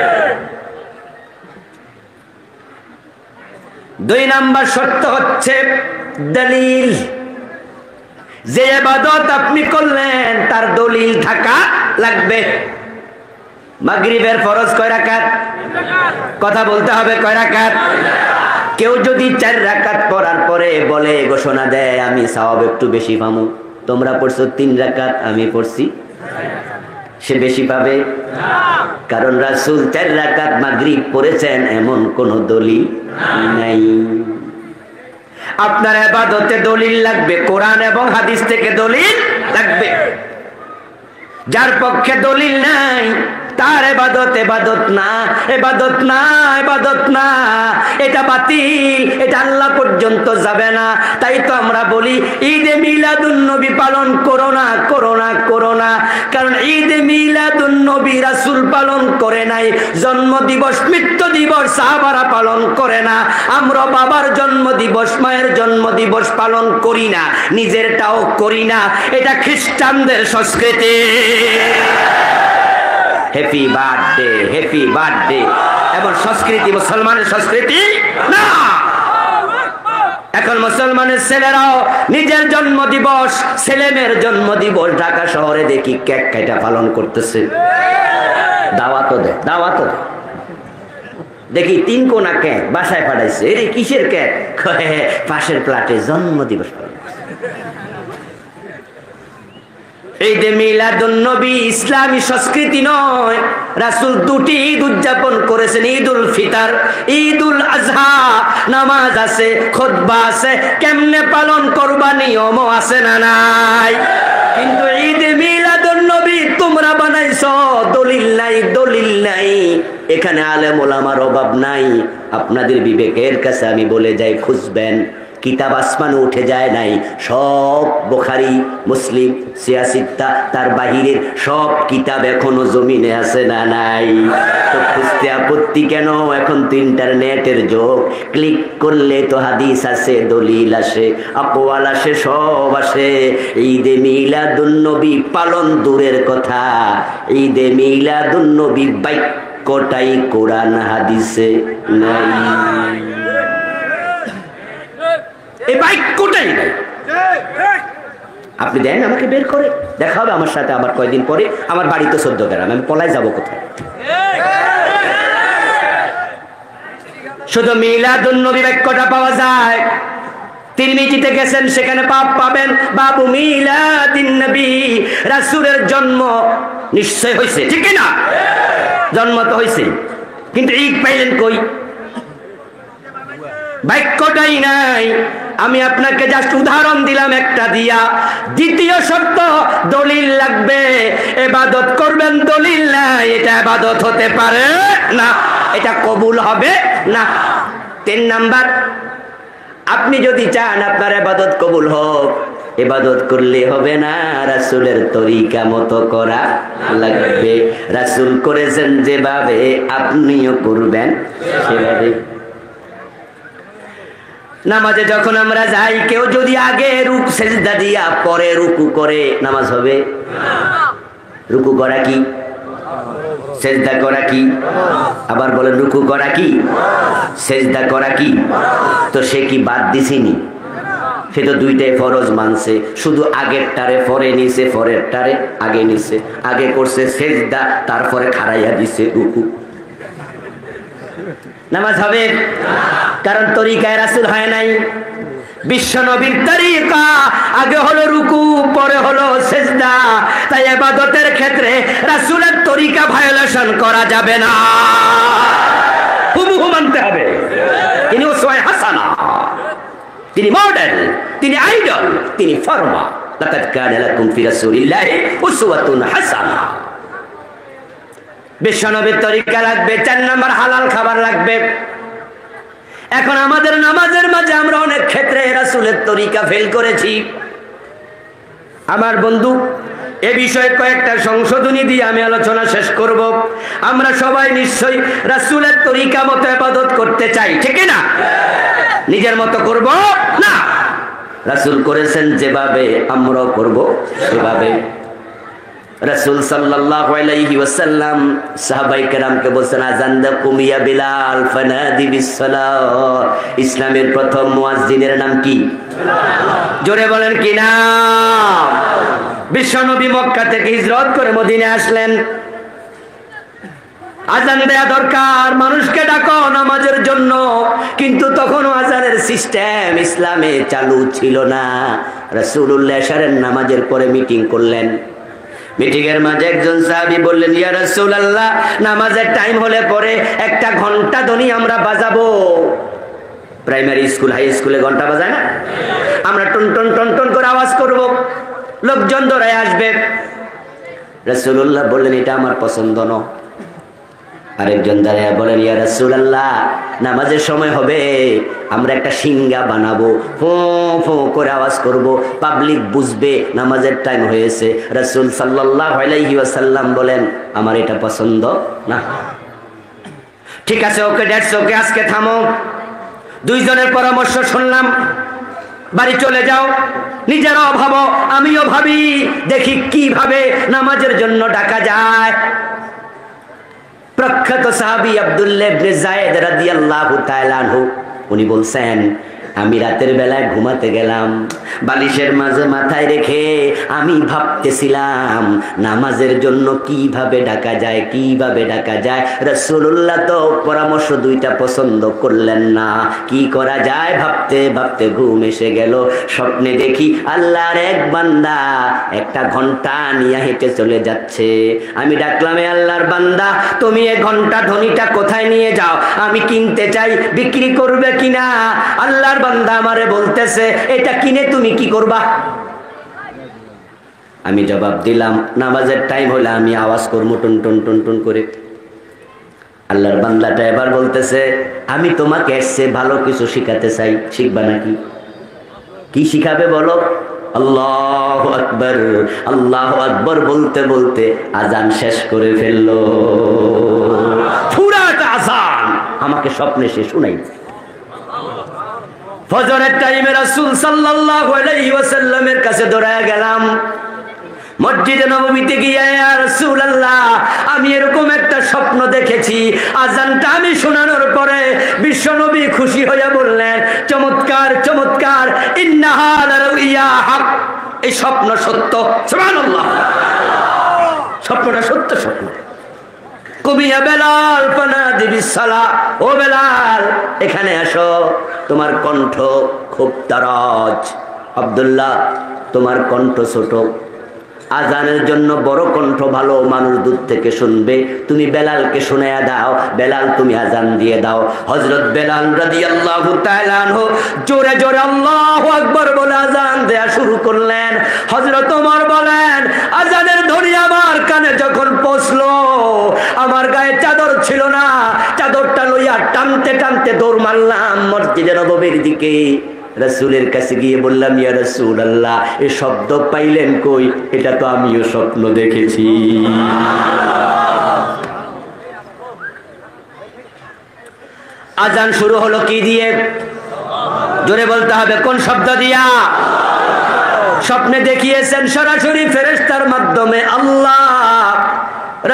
2 নাম্বার শর্ত হচ্ছে দলিল। যে ইবাদত আপনি করলেন তার দলিল থাকা লাগবে। মাগরিবের ফরজ কয় রাকাত? কথা বলতে হবে, কয় রাকাত? কেউ যদি 4 রাকাত পড়ার পরে বলে, ঘোষণা দেয়, আমি সওয়াব একটু বেশি পাবো, তোমরা পড়ছো 3 রাকাত, আমি পড়ছি, সে বেশি পাবে? কারণ রাসূল 4 রাকাত মাগরিব পড়েছেন এমন কোন দলিল নাই। আপনার ইবাদতে দলিল লাগবে, কোরআন এবং হাদিস থেকে দলিল লাগবে। যার পক্ষে দলিল নাই তার ইবাদত ইবাদত না, ইবাদত না, ইবাদত না, এটা বাতিল, এটা আল্লাহ পর্যন্ত যাবে না। তাই তো আমরা বলি ঈদে মিলাদুন নবী পালন করো না, করো না, করো না। কারণ ঈদে মিলাদুন নবী রাসূল পালন করে নাই, জন্ম দিবস, মৃত্যু দিবস সাহাবারা পালন করে না। আমরা বাবার জন্ম দিবস, মায়ের জন্ম দিবস পালন করি না, নিজেরটাও করি না। এটা খ্রিস্টানদের সংস্কৃতি। Happy birthday, happy birthday. এমন সংস্কৃতি মুসলমানের সংস্কৃতি না। এখন মুসলমানের ছেলেরাও নিজের জন্ম দিবস, ছেলেমেয়ের জন্ম দিবস ঢাকা শহরে দেখি কেক কাটা পালন করতেছে। দাওয়াতও দেয়, দাওয়াতও দেয়। দেখি 3 কোনা কেক বাসায় পাঠাইছে। এরে কিসের কেক? পাশের ফ্ল্যাটে জন্ম দিবস পালন। ঈদে মিলাদুন নবী ইসলামী সংস্কৃতি নয়। রাসূল 2টি ঈদ উদযাপন করেছেন, ঈদুল ফিতর, ঈদুল আজহা। নামাজ আছে, খুতবা আছে, কেমনে পালন করবা নিয়মও আছে না নাই? কিন্তু ঈদে মিলাদুন নবী তোমরা বানাইছো, দলিল নাই, দলিল নাই। এখানে আলেম ওলামার অভাব নাই। আপনাদের বিবেকের কাছে আমি বলে যাই, খুঁজবেন। কিতাব আসমানে উঠে যায় নাই, সব বুখারী, মুসলিম, সিয়াসিত্তা, তার বাহিরের সব কিতাব এখনো জমিনে আছে না নাই? তো খুঁজতে আপত্তি কেন? এখন তো ইন্টারনেটের যুগ, ক্লিক করলে তো হাদিস আছে, দলিল আসে, আকওয়াল আসে, সব আসে। ঈদে মিলাদুন নবী পালন দূরের কথা, ঈদে মিলাদুন নবী বাক্যটাই কোরআন হাদিসে নাই। এই বাক্যটাই নাই। আপনি দেন আমাকে বের করে, দেখা হবে আমার সাথে আবার কয়দিন পরে। আমার বাড়ি তো 14 গ্রাম, আমি পলাই যাবো কোথায়? শুধু মিলাদুন নবী বাক্যটা পাওয়া যায়। তিরমিজিতে গেছেন, সেখানে পাপ পাবেন। বাবু মিলাদিন নবী, রাসূলের জন্ম নিশ্চয় হয়েছে, ঠিক না? জন্ম তো হয়েছে, কিন্তু ঈদ পাইলেন কই? বাক্যটাই নাই। আমি আপনাকে জাস্ট উদাহরণ দিলাম একটা দিয়া। দ্বিতীয় শর্ত, দলিল লাগবে। ইবাদত করবেন, দলিল নাই, এটা ইবাদত হতে পারে না, এটা কবুল হবে না। 3 নাম্বার, আপনি যদি চান আপনার ইবাদত কবুল হোক, ইবাদত করলে হবে না, রাসূলের তরিকা মতো করা লাগবে। রাসূল করেছেন যেভাবে, আপনিও করবেন সেভাবে। নামাজে যখন আমরা যাই, কেউ যদি আগে রুকু সেজদা দিয়া পরে রুকু করে, নামাজ হবে? রুকু করা কি? সেজদা করা কি? আবার বলেন, রুকু করা কি? সেজদা করা কি? তো সে কি বাদ দিছিনি? সে তো 2টাই ফরজ মানছে, শুধু আগের টারে পরে নিছে, পরের টারে আগে নিছে। আগে করছে সেজদা, তারপরে খাড়াইয়া দিছে রুকু। নামাজ হবে? কারণ তরিকায় রাসূল হয় নাই। বিশ্ব নবীর তরিকা আগে হলো রুকু, পরে হলো সেজদা। তাই ইবাদতের ক্ষেত্রে রাসূলের তরিকা ভায়োলেশন করা যাবে না, হুবহু মানতে হবে। তিনি উসওয়া হাসানা, তিনি মডেল, তিনি আইডল, তিনি ফরমা। লাকাদ কানা লাকুম ফি রাসূলিল্লাহি উসওয়াতুন হাসানা। বিশ্বনবীর তরিকা লাগবে। 4 নাম্বার, হালাল খাবার লাগবে। এখন আমাদের নামাজের মাঝে আমরা অনেক ক্ষেত্রে রাসূলের তরিকা ফেল করেছি। আমার বন্ধু, এ বিষয়ে কয়েকটা সংশোধনী দিয়ে আমি আলোচনা শেষ করব। আমরা সবাই নিশ্চয়ই রাসূলের তরিকা মতো ইবাদত করতে চাই, ঠিক না? নিজের মতো করব না, রাসূল করেছেন যেভাবে আমরাও করব সেভাবে। রাসূল সাল্লাল্লাহু আলাইহি ওয়াসাল্লাম সাহাবায়ে কেরামকে বলছেন, আযান দা কুমিয়া বিলাল ফানাদি বিসসালাহ। ইসলামের প্রথম মুয়াজ্জিনের নাম কি? জোরে বলেন কি নাম? বিশ্বনবী মক্কা থেকে হিজরত করে মদিনায় আসলেন। আযান দেয়া দরকার, মানুষকে ডাকো নামাজের জন্য। কিন্তু তখনও আযানের সিস্টেম ইসলামে চালু ছিল না। রাসূলুল্লাহ এশারের নামাজের পরে মিটিং করলেন। মিটিং এর মাঝে একজন সাহাবী বললেন, ইয়া রাসূলুল্লাহ, নামাজের টাইম হলে পরে একটা ঘন্টা ধ্বনি আমরা বাজাবো। প্রাইমারি স্কুল, হাই স্কুলে ঘন্টা বাজায় না? আমরা টন টন টন টন করে আওয়াজ করব, লোকজন দৌড়ায় আসবে। রাসূলুল্লাহ বললেন, এটা আমার পছন্দ নয়। আরেকজন দাঁড়িয়ে বলেন, ইয়া রাসূলুল্লাহ, নামাজের সময় হবে, আমরা একটা সিঙ্গা বানাবো, ফো ফো করে আওয়াজ করব, পাবলিক বুঝবে নামাজের টাইম হয়েছে। রাসূল সাল্লাল্লাহু আলাইহি ওয়াসাল্লাম বলেন, আমার এটা পছন্দ না। ঠিক আছে, ওকে, দ্যাটস ওকে, আজকে থামো। 2 জনের পরামর্শ শুনলাম, বাড়ি চলে যাও। নিজেরাও ভাবো, আমিও ভাবি, দেখি কিভাবে নামাজের জন্য ডাকা যায়। প্রখ্যাত সাহাবী আব্দুল্লাহ ইবনে যায়েদ রাদিয়াল্লাহু তাআলা আনহু উনি বলছেন, আমি রাতের বেলায় ঘুমাতে গেলাম, বালিশের মাঝে মাথায় রেখে আমি ভাবতেছিলাম নামাজের জন্য কিভাবে ডাকা যায়, কিভাবে ডাকা যায়। রাসূলুল্লাহ তো পরামর্শ দুইটা পছন্দ করলেন না, কি করা যায় ভাবতে ভাবতে ঘুম এসে গেল। স্বপ্নে দেখি আল্লাহর এক বান্দা একটা ঘন্টা নিয়ে হেঁটে চলে যাচ্ছে। আমি ডাকলাম, এ আল্লাহর বান্দা, তুমি এই ঘন্টা ধ্বনিটা কোথায় নিয়ে যাও, আমি কিনতে চাই, বিক্রি করবে কিনা? আল্লাহর বান্দা আমারে বলতেছে, এটা কিনে তুমি কি করবা? আমি জবাব দিলাম, নামাজের টাইম হলে আমি আওয়াজ করবো টুন টুন টুন টুন করে। আল্লাহর বান্দাটা এবার বলতেছে, আমি তোমাকে এসে ভালো কিছু শিখাতে চাই, শিখবা নাকি? কি শিখাবে বলো? আল্লাহু আকবার। আল্লাহু আকবার বলতে বলতে আজান শেষ করে ফেললো। পুরাট আজান আমাকে স্বপ্নে সে শুনাই। ফজরের টাইমে রাসূল সাল্লাল্লাহু আলাইহি ওয়াসাল্লামের কাছে দৌড়ায়া গেলাম। মসজিদে নববীতে গিয়ে, ইয়া রাসূলুল্লাহ, আমি এরকম একটা স্বপ্ন দেখেছি। আজানটা আমি শোনানোর পরে বিশ্বনবী খুশি হয়ে বললেন, চমৎকার চমৎকার, ইন্নাহা লারুইয়া হক, এই স্বপ্ন সত্য। সুবহানাল্লাহ, স্বপ্নটা সত্য স্বপ্ন। কুমিয়া বেলাল পানাদি বিসসালাহ, ও বেলাল এখানে আসো, তোমার কণ্ঠ খুব তারাজ। আব্দুল্লাহ, তোমার কণ্ঠ ছোট, আজানের জন্য বড় কণ্ঠ ভালো, মানুষ দূর থেকে শুনবে, তুমি বেলালকে শুনাইয়া দাও। বেলাল, তুমি আজান দিয়ে দাও। হযরত বেলাল রাদিয়াল্লাহু তাআলা আনহু জোরে জোরে আল্লাহু আকবার বলে আজান দেয়া শুরু করলেন। হযরত ওমর বলেন, আজানের ধ্বনি আমার কানে যখন পৌঁছলো, আমার গায়ে চাদর ছিল না, চাদরটা লইয়া টানতে টানতে দৌড় মারলাম মসজিদে নববীর দিকে। রাসূলের কাছে গিয়ে বললাম, ইয়া রাসূলুল্লাহ, এই শব্দ পাইলেন কই? এটা তো আমিও স্বপ্ন দেখেছি। আজান শুরু হলো কি দিয়ে? জোরে বলতে হবে, কোন শব্দ দিয়া? স্বপ্নে দেখিয়েছেন সরাসরি ফেরেশতার মাধ্যমে আল্লাহ।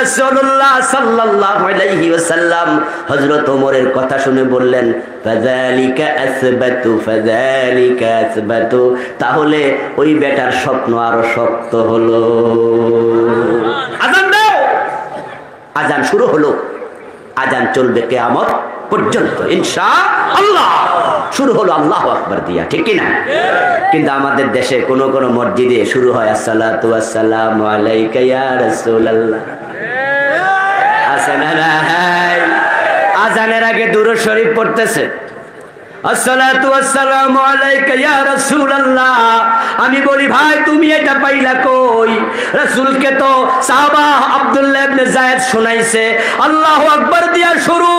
রাসূলুল্লাহ সাল্লাল্লাহু আলাইহি ওয়াসাল্লাম হযরত ওমরের কথা শুনে বললেন, ফাযালিকা আসবাতু, ফাযালিকা আসবাতু, তাহলে ওই বেটার স্বপ্ন আরো শক্ত হলো। আজান দাও। আজান শুরু হলো, আজান চলবে কিয়ামত পর্যন্ত ইনশাআল্লাহ। শুরু হলো আল্লাহু আকবার দিয়া, ঠিক কি না? কিন্তু আমাদের দেশে কোন কোন মসজিদে শুরু হয় আসসালাতু ওয়াসসালামু আলাইকা ইয়া রাসূলুল্লাহ। আজানের আগে দুরূদ শরীফ পড়তেছে, আসসালাতু ওয়াসসালামু আলাইকা ইয়া রাসূলুল্লাহ। আমি বলি, ভাই তুমি এটা পাইলা কই? রাসূলকে তো সাহাবা আব্দুল্লাহ ইবনে যায়েদ শুনাইছে, আল্লাহু আকবার দিয়া শুরু,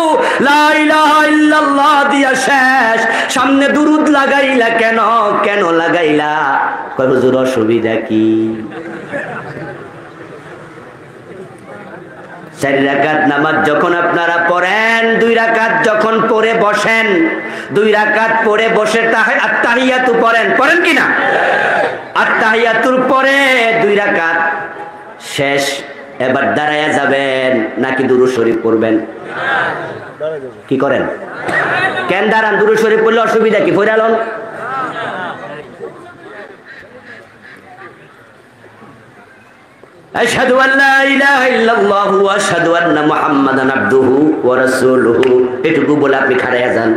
লা ইলাহা ইল্লাল্লাহ দিয়া শেষ। সামনে দুরূদ লাগাইলা কেন? কেন লাগাইলা? কয় হুজুর অসুবিধা কি? 4 রাকাত নামাজ যখন আপনারা পড়েন, 2 রাকাত যখন পড়ে বসেন, 2 রাকাত পড়ে বসে আত্তাহিয়াতু পড়েন, পড়েন কিনা? আত্তাহিয়াতুর পরে 2 রাকাত শেষ, এবার দাঁড়ায়া যাবেন নাকি দুরূদ শরীফ পড়বেন? কি করেন? কেন দাঁড়ান? দুরূদ শরীফ পড়লে অসুবিধা কি? পড়ালন আশহাদু আল্লা ইলাহা ইল্লাল্লাহু ওয়া আশহাদু আন্না মুহাম্মাদান আবদুহু ওয়া রাসূলুহু, এটুকু বলে আপনি খাড়ায়া যান।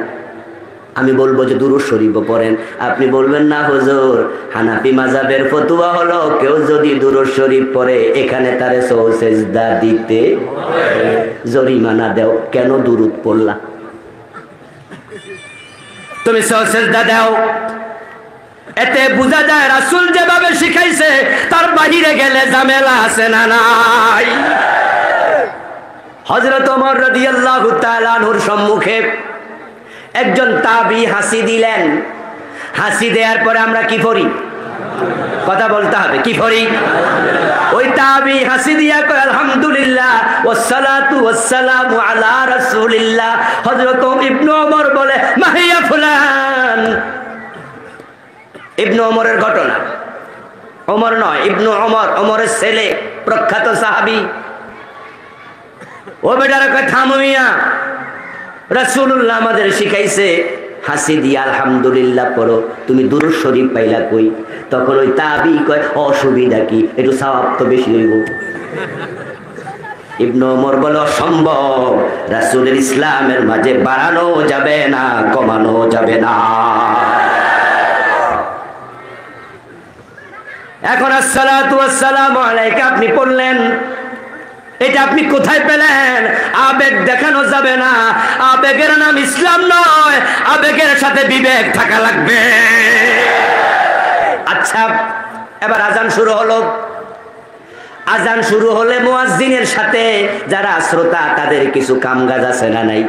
আমি বলবো যে দুরূদ শরীফ পড়েন, আপনি বলবেন না হুজুর, হানাফি মাযহাবের ফতোয়া হলো কেউ যদি দুরূদ শরীফ পড়ে এখানে তারে সেজদা দিতে হবে, জরিমানা দাও। কেন দুরূদ পড়লা? তুমি সেজদা দাও। এতে বোঝা যায় রাসূল যেভাবে শিখাইছে তার বাহিরে গেলে ঝামেলা আছে না নাই? হযরত ওমর রাদিয়াল্লাহু তাআলা আনহুর সম্মুখে একজন তাবী হাসি দিলেন। হাসি দেওয়ার পরে আমরা কি পড়ি? কথা বলতে হবে, কি পড়ি? ওই তাবী হাসি দিয়া কয় আলহামদুলিল্লাহ ওয়াসসালাতু ওয়াসসালামু আলা রাসূলিল্লাহ। হযরত ইবনে ওমর বলে, মাহিয়া ফুলান। ইবনে ওমরের ঘটনা, ওমর নয়, ইবনে ওমর, ওমরের ছেলে, প্রখ্যাত সাহাবী। ও বেটারা কয় থামো মিয়া, রাসূলুল্লাহ আমাদের শিখাইছে হাসি দিয়া আলহামদুলিল্লাহ পড়ো, তুমি দুরূদ শরীফ পাইলা কই? তখন ওই তাবি কয় অসুবিধা কি, একটু সওয়াব তো বেশি হইব। ইবনে ওমর বলে অসম্ভব, রাসূলের ইসলামের মাঝে বাড়ানো যাবে না, কমানো যাবে না। এখন আসসালাতু ওয়াসসালামু আলাইকা আপনি পড়লেন, এটা আপনি কোথায় পেলেন? আবেগ দেখানো যাবে না, আবেগের নাম ইসলাম নয়, আবেগের সাথে বিবেক থাকা লাগবে। আচ্ছা, এবার আজান শুরু হলো। আজান শুরু হলে মুয়াজ্জিনের সাথে যারা শ্রোতা তাদের কিছু কামকাজ আছে না নাই?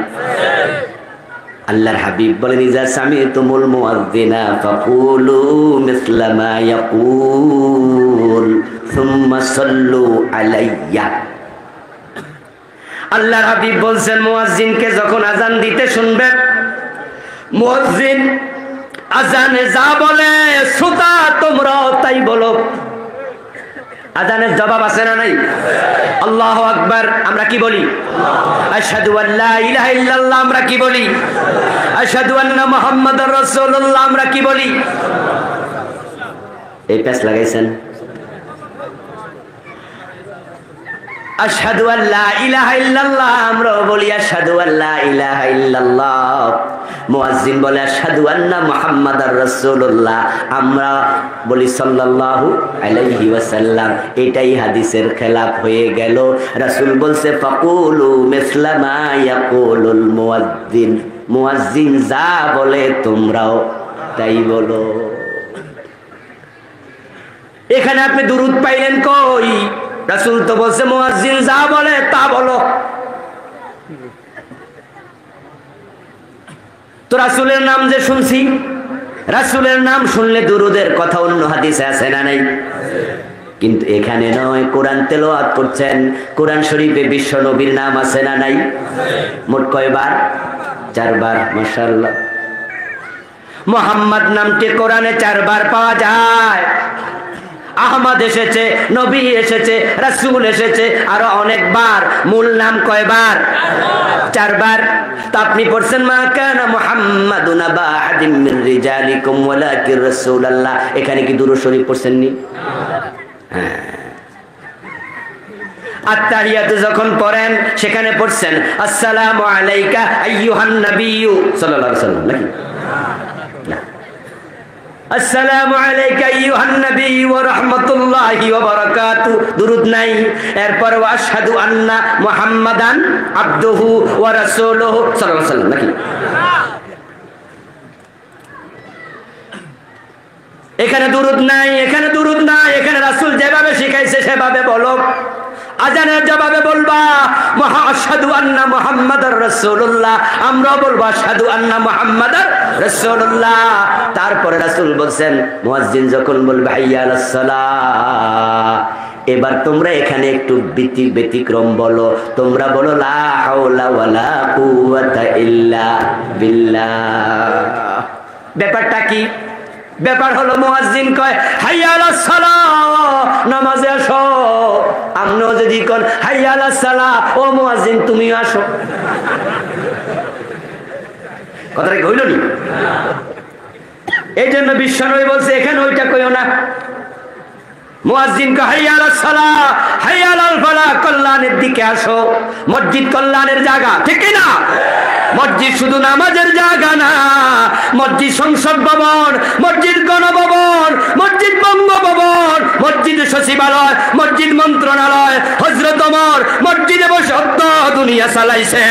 আল্লাহর হাবিব বলেন ইজা সামিতুমুল মুয়াজ্জিনা ফাকুলু মিসলা মা ইয়াকুল সুম্মা সাল্লু আলাইয়া। আল্লাহর হাবিব বলছেন মুয়াজ্জিনকে যখন আজান দিতে শুনবে, মুয়াজ্জিন আজানে যা বলে শ্রোতা তোমরাও তাই বলো। আজানের জবাব আছে না নাই? আল্লাহু আকবার আমরা কি বলি? আশহাদু আল্লা ইলাহা ইল্লাল্লাহ আমরা কি বলি? আশহাদু আন্না মুহাম্মাদুর রাসূলুল্লাহ আমরা কি বলি? এই পেশ লাগাইছেন। আশহাদু আল্লা ইলাহা ইল্লাল্লাহ আমরা বলি আশহাদু আল্লা ইলাহা ইল্লাল্লাহ। মুয়াজ্জিন বলে আশহাদু আন্না মুহাম্মাদুর রাসূলুল্লাহ, আমরা বলি সাল্লাল্লাহু আলাইহি ওয়াসাল্লাম। এটাই হাদিসের খেলাফ হয়ে গেল। রাসূল বলছে ফাকুলু মিসলা মা ইয়াকুলুল মুয়াজ্জিন, মুয়াজ্জিন যা বলে তোমরাও তাই বলো। এখানে আপনি দুরূদ পাইলেন কই? রাসূল তো বলছে মুয়াজ্জিন যা বলে তা বলো। তো রাসূলের নাম যে শুনছি, রাসূলের নাম শুনলে দুরূদের কথা অন্য হাদিসে আছে না নাই? কিন্তু এখানে নয়, কোরআন তেলাওয়াত করছেন, কোরআন শরীফে বিশ্ব নবীর নাম আছে না নাই? মোট কয়বার? 4 বার। মাশাআল্লাহ। মুহাম্মদ নামটি কোরআনে 4 বার পাওয়া যায়। আহমদ এসেছে, নবী এসেছে, রাসূল এসেছে আরো অনেকবার। মূল নাম কয়বার? 4 বার। তা আপনি পড়ছেন মা কানা মুহাম্মাদুন আবা আহাদিম মিন রিজালিকুম ওয়ালাকিন রাসূলুল্লাহ, এখানে কি দুরূদ শরীফ পড়ছেন নি? হ্যাঁ। আত্তাহিয়াতু যখন পড়েন সেখানে পড়ছেন আসসালামু আলাইকা আইয়ুহান নাবিয়্যু সাল্লাল্লাহু আলাইহি ওয়াসাল্লাম নাকি? আসসালামু আলাইকা আইয়ুহান নবী ওয়া রাহমাতুল্লাহি ওয়া বারাকাতুহু, দুরূদ নাই। এরপর ওয়া আশহাদু আন্না মুহাম্মাদান আবদুহু ওয়া রাসূলুহু সাল্লাল্লাহু আলাইহি ওয়াসাল্লাম নাকি? এখানে দুরূদ নাই, এখানে দুরূদ নাই। এখানে রাসূল যেভাবে শিখাইছে সেভাবে বলো। আজানের জবাবে বলবা আশহাদু আন্না মুহাম্মাদুর রাসূলুল্লাহ, আমরাও বলবো আশহাদু আন্না মুহাম্মাদুর রাসূলুল্লাহ। তারপরে রাসূল বলছেন মুয়াজ্জিন যখন বলবে হাইয়া আলাস সালাহ, এবার তোমরা এখানে একটু ব্যতিক্রম বলো। তোমরা বলো লা হাওলা ওয়ালা কুওয়াতা ইল্লা বিল্লাহ। ব্যাপারটা কি? ব্যাপার হলো মুয়াজ্জিন কয় হাইয়া আলাস সালাহ, নামাজে আসো। আমরাও যদি কোন হাইয়া আলাস সালাহ, ও মুয়াজ্জিন তুমিও আসো। কথাটা কইল নি? এই জন্য বিশ্বনবী বলছে এখানে ওইটা কইও না। মুয়াজ্জিন কে হাইয়া আলাস সালাহ, হাইয়া আলাল ফালাহ, কল্যাণের দিকে আসো। মসজিদ কল্যাণের জায়গা, ঠিক কি না? মসজিদ শুধু নামাজের জায়গা না, মসজিদ সংসদ ভবন, মসজিদ গণভবন, মসজিদ বঙ্গভবন, মসজিদ সচিবালয়, মসজিদ মন্ত্রণালয়। হযরত ওমর মসজিদে বসে অর্ধ দুনিয়া চালাইছে।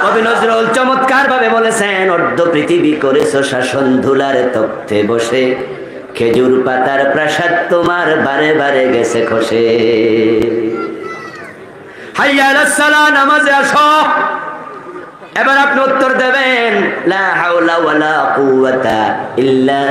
কবি নজরুল চমৎকার ভাবে বলেছেন অর্ধ পৃথিবী করেছো শাসন, ধুলার তখ্তে বসে খেজুর পাতার প্রাসাদ তোমার বারে বারে গেছে খসে। হাইয়া আলাস সালাহ, নামাজে আসো। এবার আপনি উত্তর দেবেন লা হাওলা ওয়ালা কুওয়াতা ইল্লা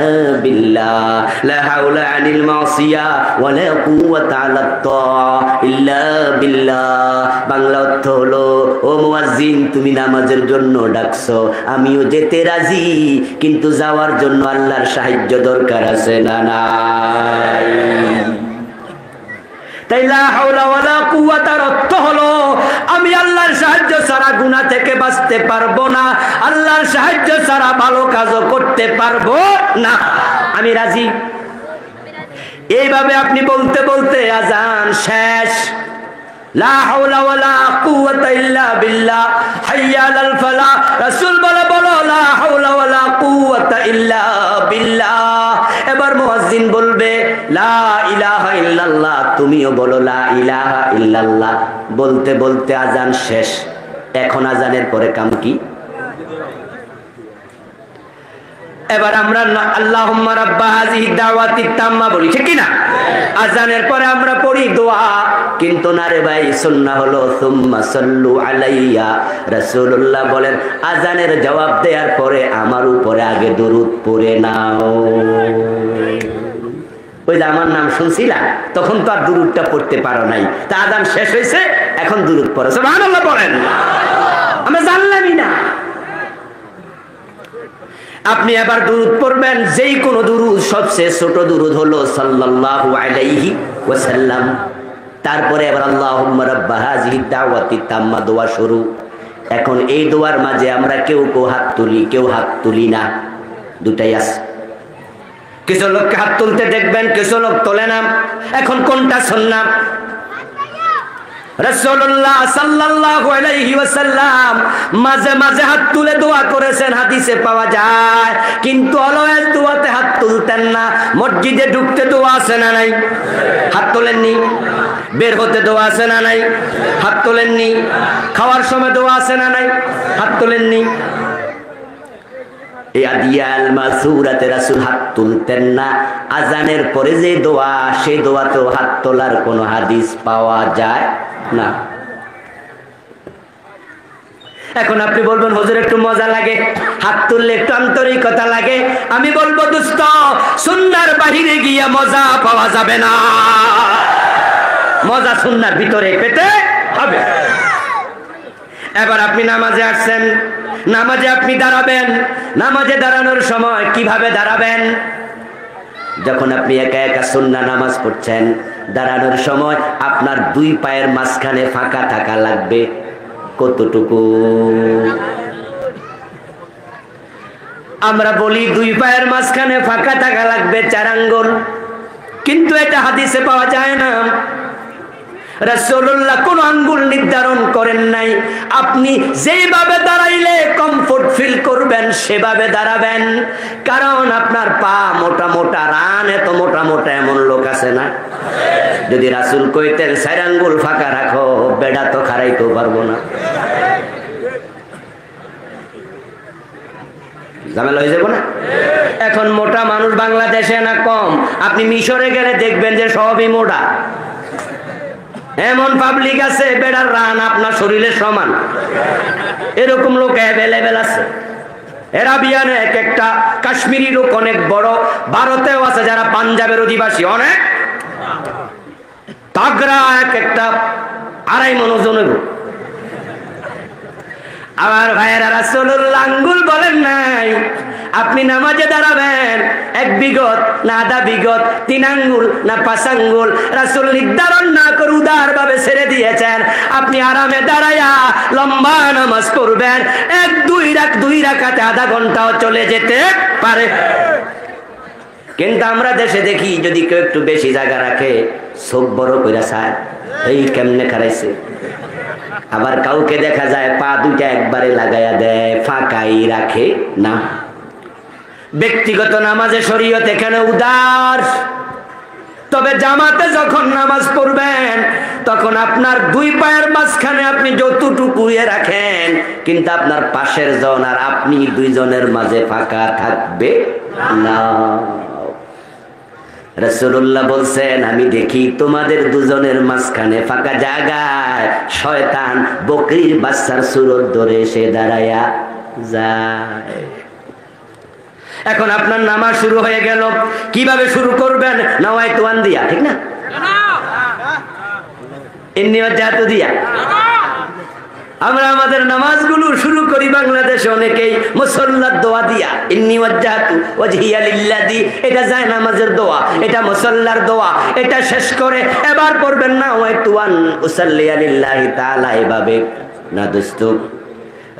বিল্লাহ, লা হাওলা আনিল মাসিয়া ওয়ালা কুওয়াতা আলা তাআ ইল্লা বিল্লাহ। বাংলা অর্থ হলো ও ও মুয়াজ্জিন তুমি নামাজের জন্য ডাকছো, আমিও যেতে রাজি, কিন্তু যাওয়ার জন্য আল্লাহর সাহায্য দরকার আছে না নাই? তাই লা হাওলা ওয়ালা কুওয়াতার অর্থ হলো আমি আল্লাহর সাহায্য ছাড়া গুনাহ থেকে বাঁচতে পারবো না, আল্লাহর সাহায্য ছাড়া ভালো কাজও করতে পারবো না, আমি রাজি। এইভাবে আপনি বলতে বলতে আজান শেষ। লা হাওলা ওয়ালা কুওয়াতা ইল্লা বিল্লাহ, হাইয়া আলাল ফালাহ। রাসূল বলে বলো লা হাওলা ওয়ালা কুওয়াতা ইল্লা বিল্লাহ। এবার মুয়াজ্জিন বলবে লা ইলাহা ইল্লাল্লাহ, তুমিও বলো লা ইলাহা ইল্লাল্লাহ। বলতে বলতে আজান শেষ। এখন আজানের পরে কাম কি? এবার আমরা আল্লাহুম্মা রাব্বা হাযিহি দাওয়াতিত তাম্মা বলি, ঠিক কি না? আজানের পরে আমরা পড়ি দোয়া, কিন্তু না রে ভাই, সুন্নাহ হলো সুম্মা সাল্লু আলাইয়া। রাসূলুল্লাহ বলেন আজানের জবাব দেওয়ার পরে আমার উপরে আগে দরুদ পড়ে নাও। ওই যে আমার নাম শুনছিলা, তখন তো আর দুরুদটা পড়তে পারো নাই, তা আজান শেষ হয়েছে, এখন দুরুদ পড়ো। সুবহানাল্লাহ বলেন। আমরা জানলামই না। আপনি এবার দুরুদ পড়বেন, যেই কোন দুরুদ, সবচেয়ে ছোট দুরুদ হলো সাল্লাল্লাহু আলাইহি ওয়াসাল্লাম। তারপরে এবার আল্লাহুম্মা রাব্বা হাযিহি দাওয়াতি তাম্মা দোয়া শুরু। এখন এই দোয়ার মাঝে আমরা কেউ কেউ হাত তুলি, কেউ হাত তুলি না, দুটাই আছে। কিছু লোককে হাত তুলতে দেখবেন, কিছু লোক তোলে না। এখন কোনটা সুন্নাত? রাসূলুল্লাহ সাল্লাল্লাহু আলাইহি ওয়াসাল্লাম মাঝে মাঝে হাত তুলে দোয়া করেছেন, হাদিসে পাওয়া যায়, কিন্তু অলওয়েজ দোয়াতে হাত তুলতেন না। মসজিদে ঢুকতে দোয়া আছে না নাই? হাত তোলেননি। বের হতে দোয়া আছে না নাই? হাত তোলেননি। খাওয়ার সময় দোয়া আছে না নাই? হাত তোলেননি। এই আদিয়াল মাসুরাতে রাসূল হাত তুলতেন না। আজানের পরে যে দোয়া, সেই দোয়াতেও হাত তোলার কোনো হাদিস পাওয়া যায় না। এখন আপনি বলবেন হুজুর একটু মজা লাগে, হাত তুললে একটু আন্তরিকতা লাগে। আমি বলবো দোস্ত, সুন্নাহর বাহিরে গিয়ে মজা পাওয়া যাবে না, মজা সুন্নাহর ভিতরে পেতে হবে। এবার আপনি নামাজে আসছেন, নামাজে আপনি দাঁড়াবেন। নামাজে দাঁড়ানোর সময় কিভাবে দাঁড়াবেন? যখন আপনি একা একা সুন্নাহ নামাজ পড়ছেন, দাঁড়ানোর সময় আপনার দুই পায়ের মাঝখানে ফাঁকা থাকা লাগবে। কতটুকু? আমরা বলি দুই পায়ের মাঝখানে ফাঁকা থাকা লাগবে 4 আঙ্গুল, কিন্তু এটা হাদিসে পাওয়া যায় না। রাসূলুল্লাহ কোন আঙ্গুল নির্ধারণ করেন নাই। আপনি যেভাবে দাঁড়াইলে কমফোর্ট ফিল করবেন সেভাবে দাঁড়াবেন, কারণ আপনার পা মোটা মোটা, রান এত মোটা মোটা, এমন লোক আছে না? যদি রাসূল কইতেন 4 আঙ্গুল ফাঁকা রাখো, বেড়া তো খাড়াইতেও পারবো না, ঝামেলা হয়ে যাবো না? এখন মোটা মানুষ বাংলাদেশে না কম, আপনি মিশরে গেলে দেখবেন যে সবই মোটা। এমন পাবলিক আছে বেড়ার রান আপনার শরীরের সমান, এরকম লোক অ্যাভেলেবেল আছে। এরাবিয়ান এক একটা, কাশ্মীরি লোক অনেক বড়, ভারতেও আছে যারা পাঞ্জাবের অধিবাসী অনেক তাগড়া, এক একটা 2.5 মণ ওজনের। আমার ভাইয়েরা, রাসূলুল্লাহ আঙ্গুল বলেন নাই। আপনি নামাজে দাঁড়াবেন, 1 বিগত না আধা বিগত, 3 আঙ্গুল না 5 আঙ্গুল, রাসূল নির্ধারণ না করে উদার ভাবে ছেড়ে দিয়েছেন। আপনি আরামে দাঁড়ায়া লম্বা নামাজ পড়বেন, 1-2 রাকাতে আধা ঘন্টাও চলে যেতে পারে। কিন্তু আমরা দেশে দেখি, যদি কেউ একটু বেশি জায়গা রাখে, চোখ বড় কইরা চায় এই কেমনে খারাইছে। আবার কাউকে দেখা যায় পা দুইটা একবারে লাগাইয়া দেয়, ফাঁকাই রাখে না। ব্যক্তিগত নামাজে শরীয়ত এখানে উদার। তবে জামাতে যখন নামাজ পড়বেন, তখন আপনার 2 পায়ের মাঝখানে আপনি যতটুকু রাখেন, কিন্তু আপনার পাশের জন আর আপনি 2 জনের মাঝে ফাঁকা থাকবে না। রাসূলুল্লাহ বলছেন, আমি দেখি তোমাদের 2 জনের মাঝখানে ফাঁকা জায়গায় শয়তান বকরির বাচ্চার সুরত ধরে এসে দাঁড়ায়া যায়। এখন আপনার নামাজ শুরু হয়ে গেল, কিভাবে শুরু করবেন? নাওয়াইতু আন দিয়া, ঠিক না? ইন্নী ওয়াজ্জাহতু দিয়া। আমরা আমাদের নামাজগুলো শুরু করি বাংলাদেশে অনেকেই মুসল্লার দোয়া দিয়া, ইন্নী ওয়াজ্জাহতু ওয়াজহিয়া লিল্লাযী, এটা যায় নামাজের দোয়া, এটা মুসল্লার দোয়া, এটা শেষ করে এবার পড়বেন না ওয়াইতু আন উসাল্লিয়া লিল্লাহি তাআলা, এভাবে না দোস্ত।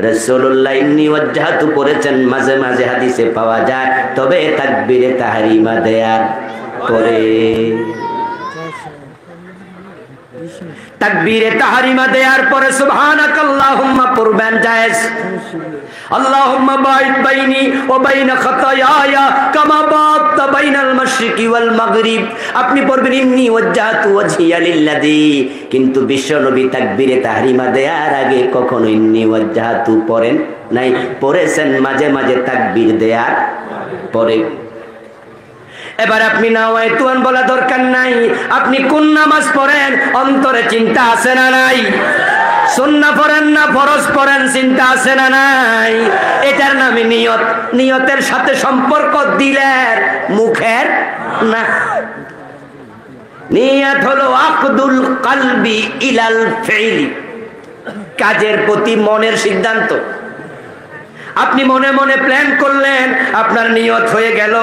রাসূলুল্লাহ ইন্নী ওয়াজ্জাহতু পড়েছেন, মাঝে মাঝে হাদিসে পাওয়া যায়, তবে তাকবীরে তাহরিমা দেয়ার পরে, তাকবীরে তাহরিমা দেওয়ার পরে সুবহানাকাল্লাহুম্মা পড়বেন জায়েজ। আল্লাহুম্মা বাইদ বাইনি ওয়া বাইনা খাতায়ায়া কামা বাদতা বাইনাল মাশরিকি ওয়াল মাগরিব। আপনি পড়বেন ইন্নী ওয়াজ্জাহতু ওয়াজহিয়া লিল্লাযী, কিন্তু বিশ্বনবী তাকবীরে তাহরিমা দেওয়ার আগে কখনো ইন্নী ওয়াজ্জাহতু পড়েন নাই, পড়েছেন মাঝে মাঝে তাকবীর দেওয়ার পরে। এবার আপনি নাওয়াইতু আন বলা দরকার নাই, আপনি কোন নামাজ পড়েন অন্তরে চিন্তা আছে না নাই? সুন্নাহ পড়েন না ফরজ পড়েন, চিন্তা আছে না নাই? এটার নামে নিয়ত। নিয়তের সাথে সম্পর্ক দিলের মুখের না। নিয়ত হলো আকদুল কলবি ইলাল ফিইলি, কাজের প্রতি মনের সিদ্ধান্ত। আপনি মনে মনে প্ল্যান করলেন, আপনার নিয়ত হয়ে গেল,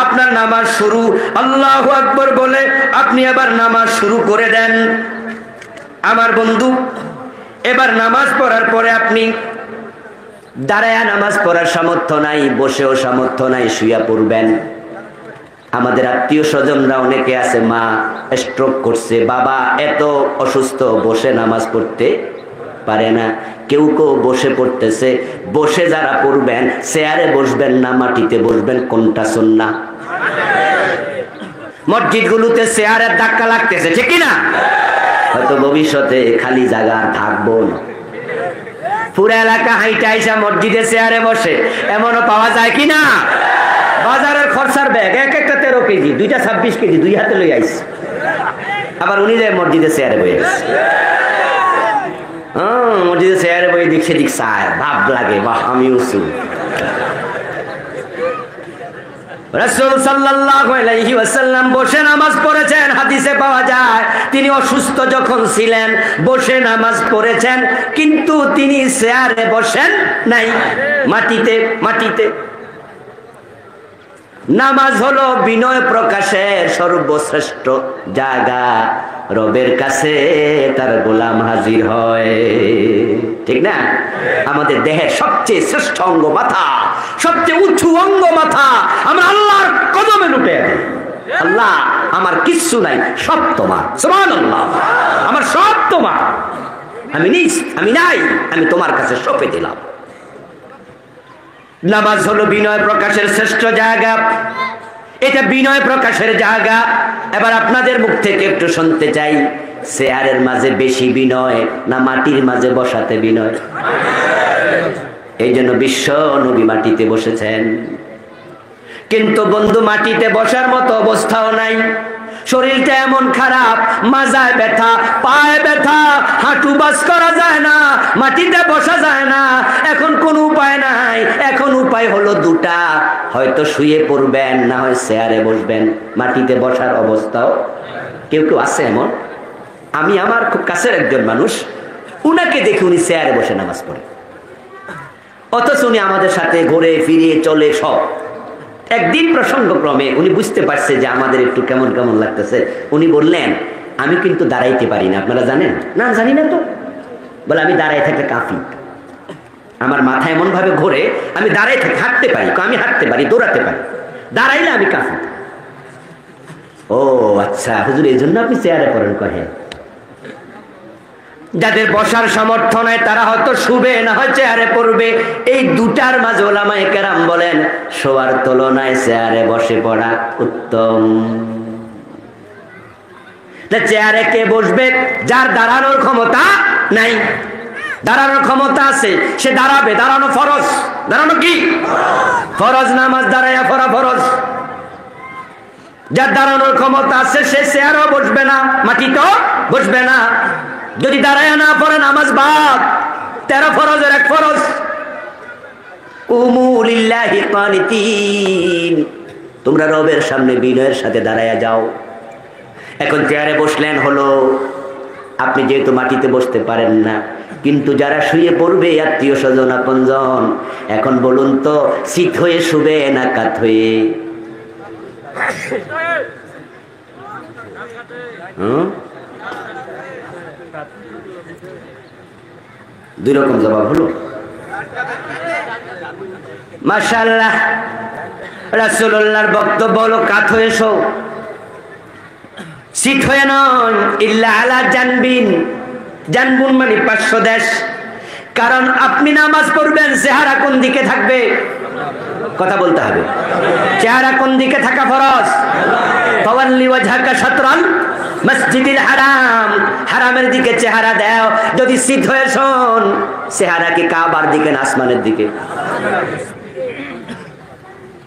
আপনার নামাজ শুরু, আল্লাহু আকবার বলে আপনি আবার নামাজ শুরু করে দেন। আমার বন্ধু, এবার নামাজ পড়ার পরে আপনি দাঁড়ায়া নামাজ পড়ার সামর্থ্য নাই, বসেও সামর্থ্য নাই, শুয়া পড়বেন। আমাদের আত্মীয় স্বজনরা অনেকে আছে, মা স্ট্রোক করছে, বাবা এত অসুস্থ, বসে নামাজ পড়তে পারে না। কেউ কেউ বসে পড়তেছে। বসে যারা পড়বেন, চেয়ারে বসবেন না মাটিতে বসবেন, কোনটা সুন্নাহ? মসজিদগুলোতে চেয়ারের ধাক্কা লাগতেছে, ঠিক কিনা? হয়তো ভবিষ্যতে খালি জায়গা থাকবো না, পুরো এলাকা হাইটা আইসা মসজিদে চেয়ারে বসে, এমনও পাওয়া যায় কিনা? বাজারের খরচার ব্যাগ এক একটা 13 কেজি, দুইটা 26 কেজি, দুই হাতে লই আইস, আবার উনি যায় মসজিদে চেয়ারে বসে আছে। মসজিদে চেয়ারে বই দিক সেদিক চায়, ভাব লাগে, বাহ আমিও শুন। রাসূল সাল্লাল্লাহু আলাইহি ওয়াসাল্লাম বসে নামাজ পড়েছেন, হাদিসে পাওয়া যায় তিনি অসুস্থ যখন ছিলেন বসে নামাজ পড়েছেন, কিন্তু তিনি চেয়ারে বসেন নাই, মাটিতে। নামাজ হলো বিনয় প্রকাশের সর্বশ্রেষ্ঠ জায়গা, রবের কাছে তার গোলাম হাজির হয়, ঠিক না? আমাদের দেহের সবচেয়ে শ্রেষ্ঠ অঙ্গ মাথা, সবচেয়ে উঁচু অঙ্গ মাথা, আমরা আল্লাহর কদমে লুটে দিই। আল্লাহ আমার কিচ্ছু নাই, সব তোমার, সুবহানাল্লাহ, আমার সব তোমার, আমি নাই, আমি তোমার কাছে সঁপে দিলাম। নামাজ হলো বিনয় প্রকাশের শ্রেষ্ঠ জায়গা, এটা বিনয় প্রকাশের জায়গা। এবার আপনাদের মুখ থেকে একটু শুনতে চাই, চেয়ারের মাঝে বেশি বিনয় না মাটির মাঝে বসাতে বিনয়? এই জন্য বিশ্ব নবী মাটিতে বসেছেন। কিন্তু বন্ধু, মাটিতে বসার মতো অবস্থাও নাই, শরীরটা এমন খারাপ, মাজায় ব্যথা, পায়ে ব্যথা, হাঁটু বাস করা যায় না, মাটিতে বসা যায় না। এখন কোন উপায় নাই, এখন উপায় হলো দুটা, হয়তো শুয়ে পড়বেন, না হয় চেয়ারে বসবেন। মাটিতে বসার অবস্থাও কেউ আছে এমন। আমি আমার খুব কাছের একজন মানুষ, উনাকে দেখি উনি চেয়ারে বসে নামাজ পড়ে, অথচ উনি আমাদের সাথে ঘুরে ফিরে চলে সব। একদিন প্রসঙ্গক্রমে উনি বুঝতে পারছে যে আমাদের একটু কেমন কেমন লাগতেছে, উনি বললেন, আমি কিন্তু দাঁড়াইতে পারি না, আপনারা জানেন? না, জানি না তো। বলে, আমি দাঁড়াই থাকলে কাঁপি, আমার মাথা এমন ভাবে ঘোরে, আমি দাঁড়াই থাকি, হাঁটতে পারি, আমি হাঁটতে পারি, দৌড়াতে পারি, দাঁড়াইলে আমি কাঁপি। ও আচ্ছা হুজুর, এই জন্য আপনি চেয়ারে পড়েন? কহে, যাদের বসার সামর্থ্য নাই তারা হয়তো শুবে, না হয় চেয়ারে পড়বে। এই দুটার মাঝে ওলামায়ে কেরাম বলেন, শোয়ার তুলনায় চেয়ারে বসে পড়া উত্তম। চেয়ারে কে বসবে? যার দাঁড়ানোর ক্ষমতা নাই। দাঁড়ানোর ক্ষমতা আছে সে দাঁড়াবে, দাঁড়ানো ফরজ। দাঁড়ানো কি ফরজ? নামাজ দাঁড়াইয়া পড়া ফরজ। যার দাঁড়ানোর ক্ষমতা আছে সে চেয়ারও বসবে না, মাটিতেও বসবে না। যদি দাঁড়ায় না পড়ে নামাজ বাদ, 13 ফরজের 1 ফরজ। কুমু লিল্লাহি কানিতিন, তোমরা রবের সামনে বিনয়ের সাথে দাঁড়ায়া যাও। এখন চেয়ারে বসলেন হলো, আপনি যেহেতু মাটিতে বসতে পারেন না, কিন্তু যারা শুয়ে পড়বে আত্মীয় স্বজন আপনজন, এখন বলুন তো শীত হয়ে শুবে না কাত হয়ে? দুই রকম জবাব হলো। মাশাআল্লাহ, রাসূলুল্লাহর বক্তব্য হলো কাত হয়ে শো, শীত হয়ে নয়। ইল্লা আলা জানবিন, জানবুন মানে পার্শ্ব দেশ। কারণ আপনি নামাজ পড়বেন, চেহারা কোন দিকে থাকবে? কথা বলতে হবে। চেহারা কোন দিকে থাকা ফরজ? ফাওয়াল্লি ওয়াজহাকা শাতরাল মসজিদিল হারাম, হারামের দিকে চেহারা দাও। যদি শীত হয়ে শোন, চেহারা কি কাবার দিকে না আসমানের দিকে?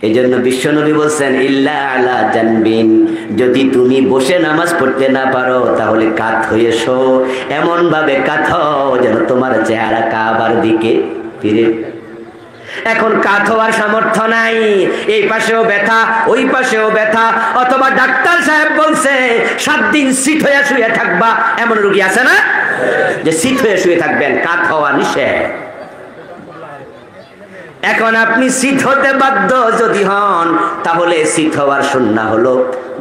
এই জন্য বিশ্বনবী বলছেন ইল্লা আলা জানবিন, যদি তুমি বসে নামাজ পড়তে না পারো তাহলে কাত হয়ে শো, এমন ভাবে কাত হও যেন তোমার চেহারা কাবার দিকে ফিরে। এখন কাত হওয়ার সামর্থ্য নাই, এই পাশেও ব্যথা ওই পাশেও ব্যথা, অথবা ডাক্তার সাহেব বলছে 7 দিন শীত হয়ে শুয়ে থাকবা, এমন রোগী আছে না যে শীত হয়ে শুয়ে থাকবেন, কাত হওয়া নিষেধ। এখন আপনি শীত হতে বাধ্য যদি হন, তাহলে শীত হওয়ার সুন্নাহ হলো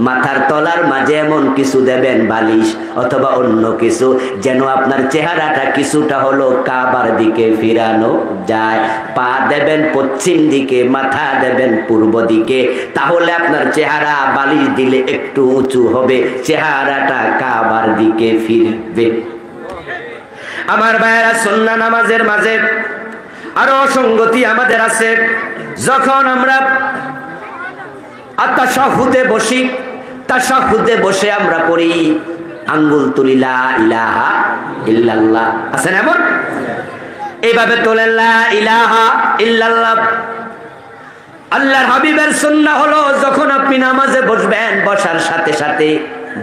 মাথার তলার মাঝে এমন কিছু দেবেন, বালিশ অথবা অন্য কিছু, যেন আপনার চেহারাটা কিছুটা হলো কাবার দিকে ফিরানো যায়। পা দেবেন পশ্চিম দিকে, মাথা দেবেন পূর্ব দিকে, তাহলে আপনার চেহারা বালিশ দিলে একটু উঁচু হবে, চেহারাটা কাবার দিকে ফিরবে। আমার ভাইয়েরা, সুন্নাহ নামাজের মাঝে আরো অসঙ্গতি আমাদের আছে। যখন আমরা তাশাহুদে বসি, তাশাহুদে বসে আমরা পড়ি আঙ্গুল তুলি লা ইলাহা ইল্লাল্লাহ, আছে না এমন? এইভাবে তোলেন লা ইলাহা ইল্লাল্লাহ। আল্লাহর হাবিবের সুন্নাহ হলো যখন আপনি নামাজে বসবেন, বসার সাথে সাথে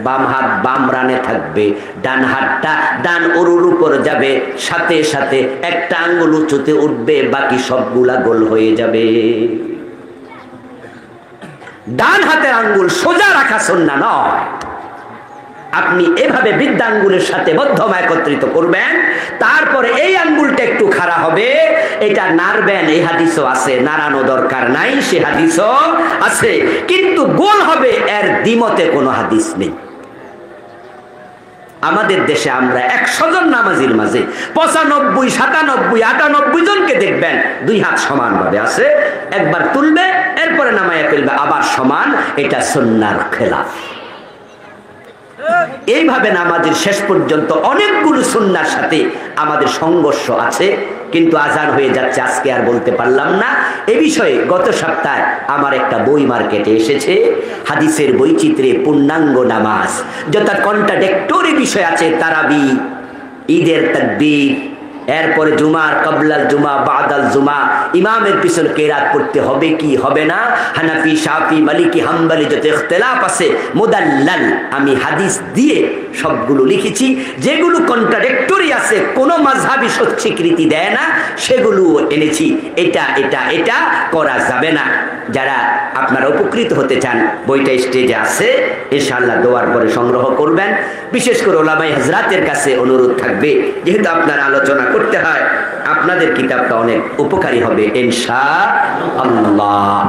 বাম হাত বাম রানে থাকবে, ডান হাতটা ডান উরুর উপর যাবে, সাথে সাথে একটা আঙ্গুল উঁচুতে উঠবে, বাকি সবগুলা গোল হয়ে যাবে। ডান হাতের আঙ্গুল সোজা রাখা সুন্নাহ নয়। আপনি এভাবে বৃদ্ধাঙ্গুলের সাথে মধ্যমা একত্রিত করবেন, তারপরে এই আঙ্গুলটা একটু খাড়া হবে, এটা নাড়বেন। এই হাদিসও আছে, নাড়ানো দরকার নাই, সে হাদিসও আছে, কিন্তু গোল হবে, এর দ্বিমতে কোনো হাদিস নেই। আমাদের দেশে আমরা 100 জন নামাজির মাঝে 95, 97, 98 জনকে দেখবেন 2 হাত সমান ভাবে আছে, একবার তুলবে এরপরে নামায়া ফেলবে, আবার সমান। এটা সুন্নাহর খেলাফ। এইভাবে নামাজের শেষ পর্যন্ত অনেকগুলো সুন্নাহর সাথে আমাদের সংঘর্ষ আছে, কিন্তু আজান হয়ে যাচ্ছে, আজকে আর বলতে পারলাম না। এ বিষয়ে গত সপ্তাহে আমার একটা বই মার্কেটে এসেছে, হাদিসের বৈচিত্র্যে পূর্ণাঙ্গ নামাজ, যথা কন্ট্রাডিক্টরি বিষয় আছে, তারাবি, ঈদের তাকবীর, এরপরে জুমার কবলাল জুমা বাদাল জুমা, ইমামের পিছন কেরাত পড়তে হবে কি হবে না, হানাফি শাফি মালিকি হাম্বলি যত ইখতিলাফ আছে, মুদাল্লাল আমি হাদিস দিয়ে সবগুলো লিখেছি। যেগুলো কন্ট্রাডিক্টরি আছে, কোনো মাযহাবি স্বীকৃতি দেয় না, সেগুলো এনেছি। এটা এটা এটা করা যাবে না। যারা আপনারা উপকৃত হতে চান, বইটা স্টেজে আছে, ইনশাআল্লাহ দোয়ার পরে সংগ্রহ করবেন। বিশেষ করে ওলামায়ে হযরতের কাছে অনুরোধ থাকবে, যেহেতু আপনারা আলোচনা করতে হয়, আপনাদের কিতাবটা অনেক উপকারী হবে ইনশাআল্লাহ।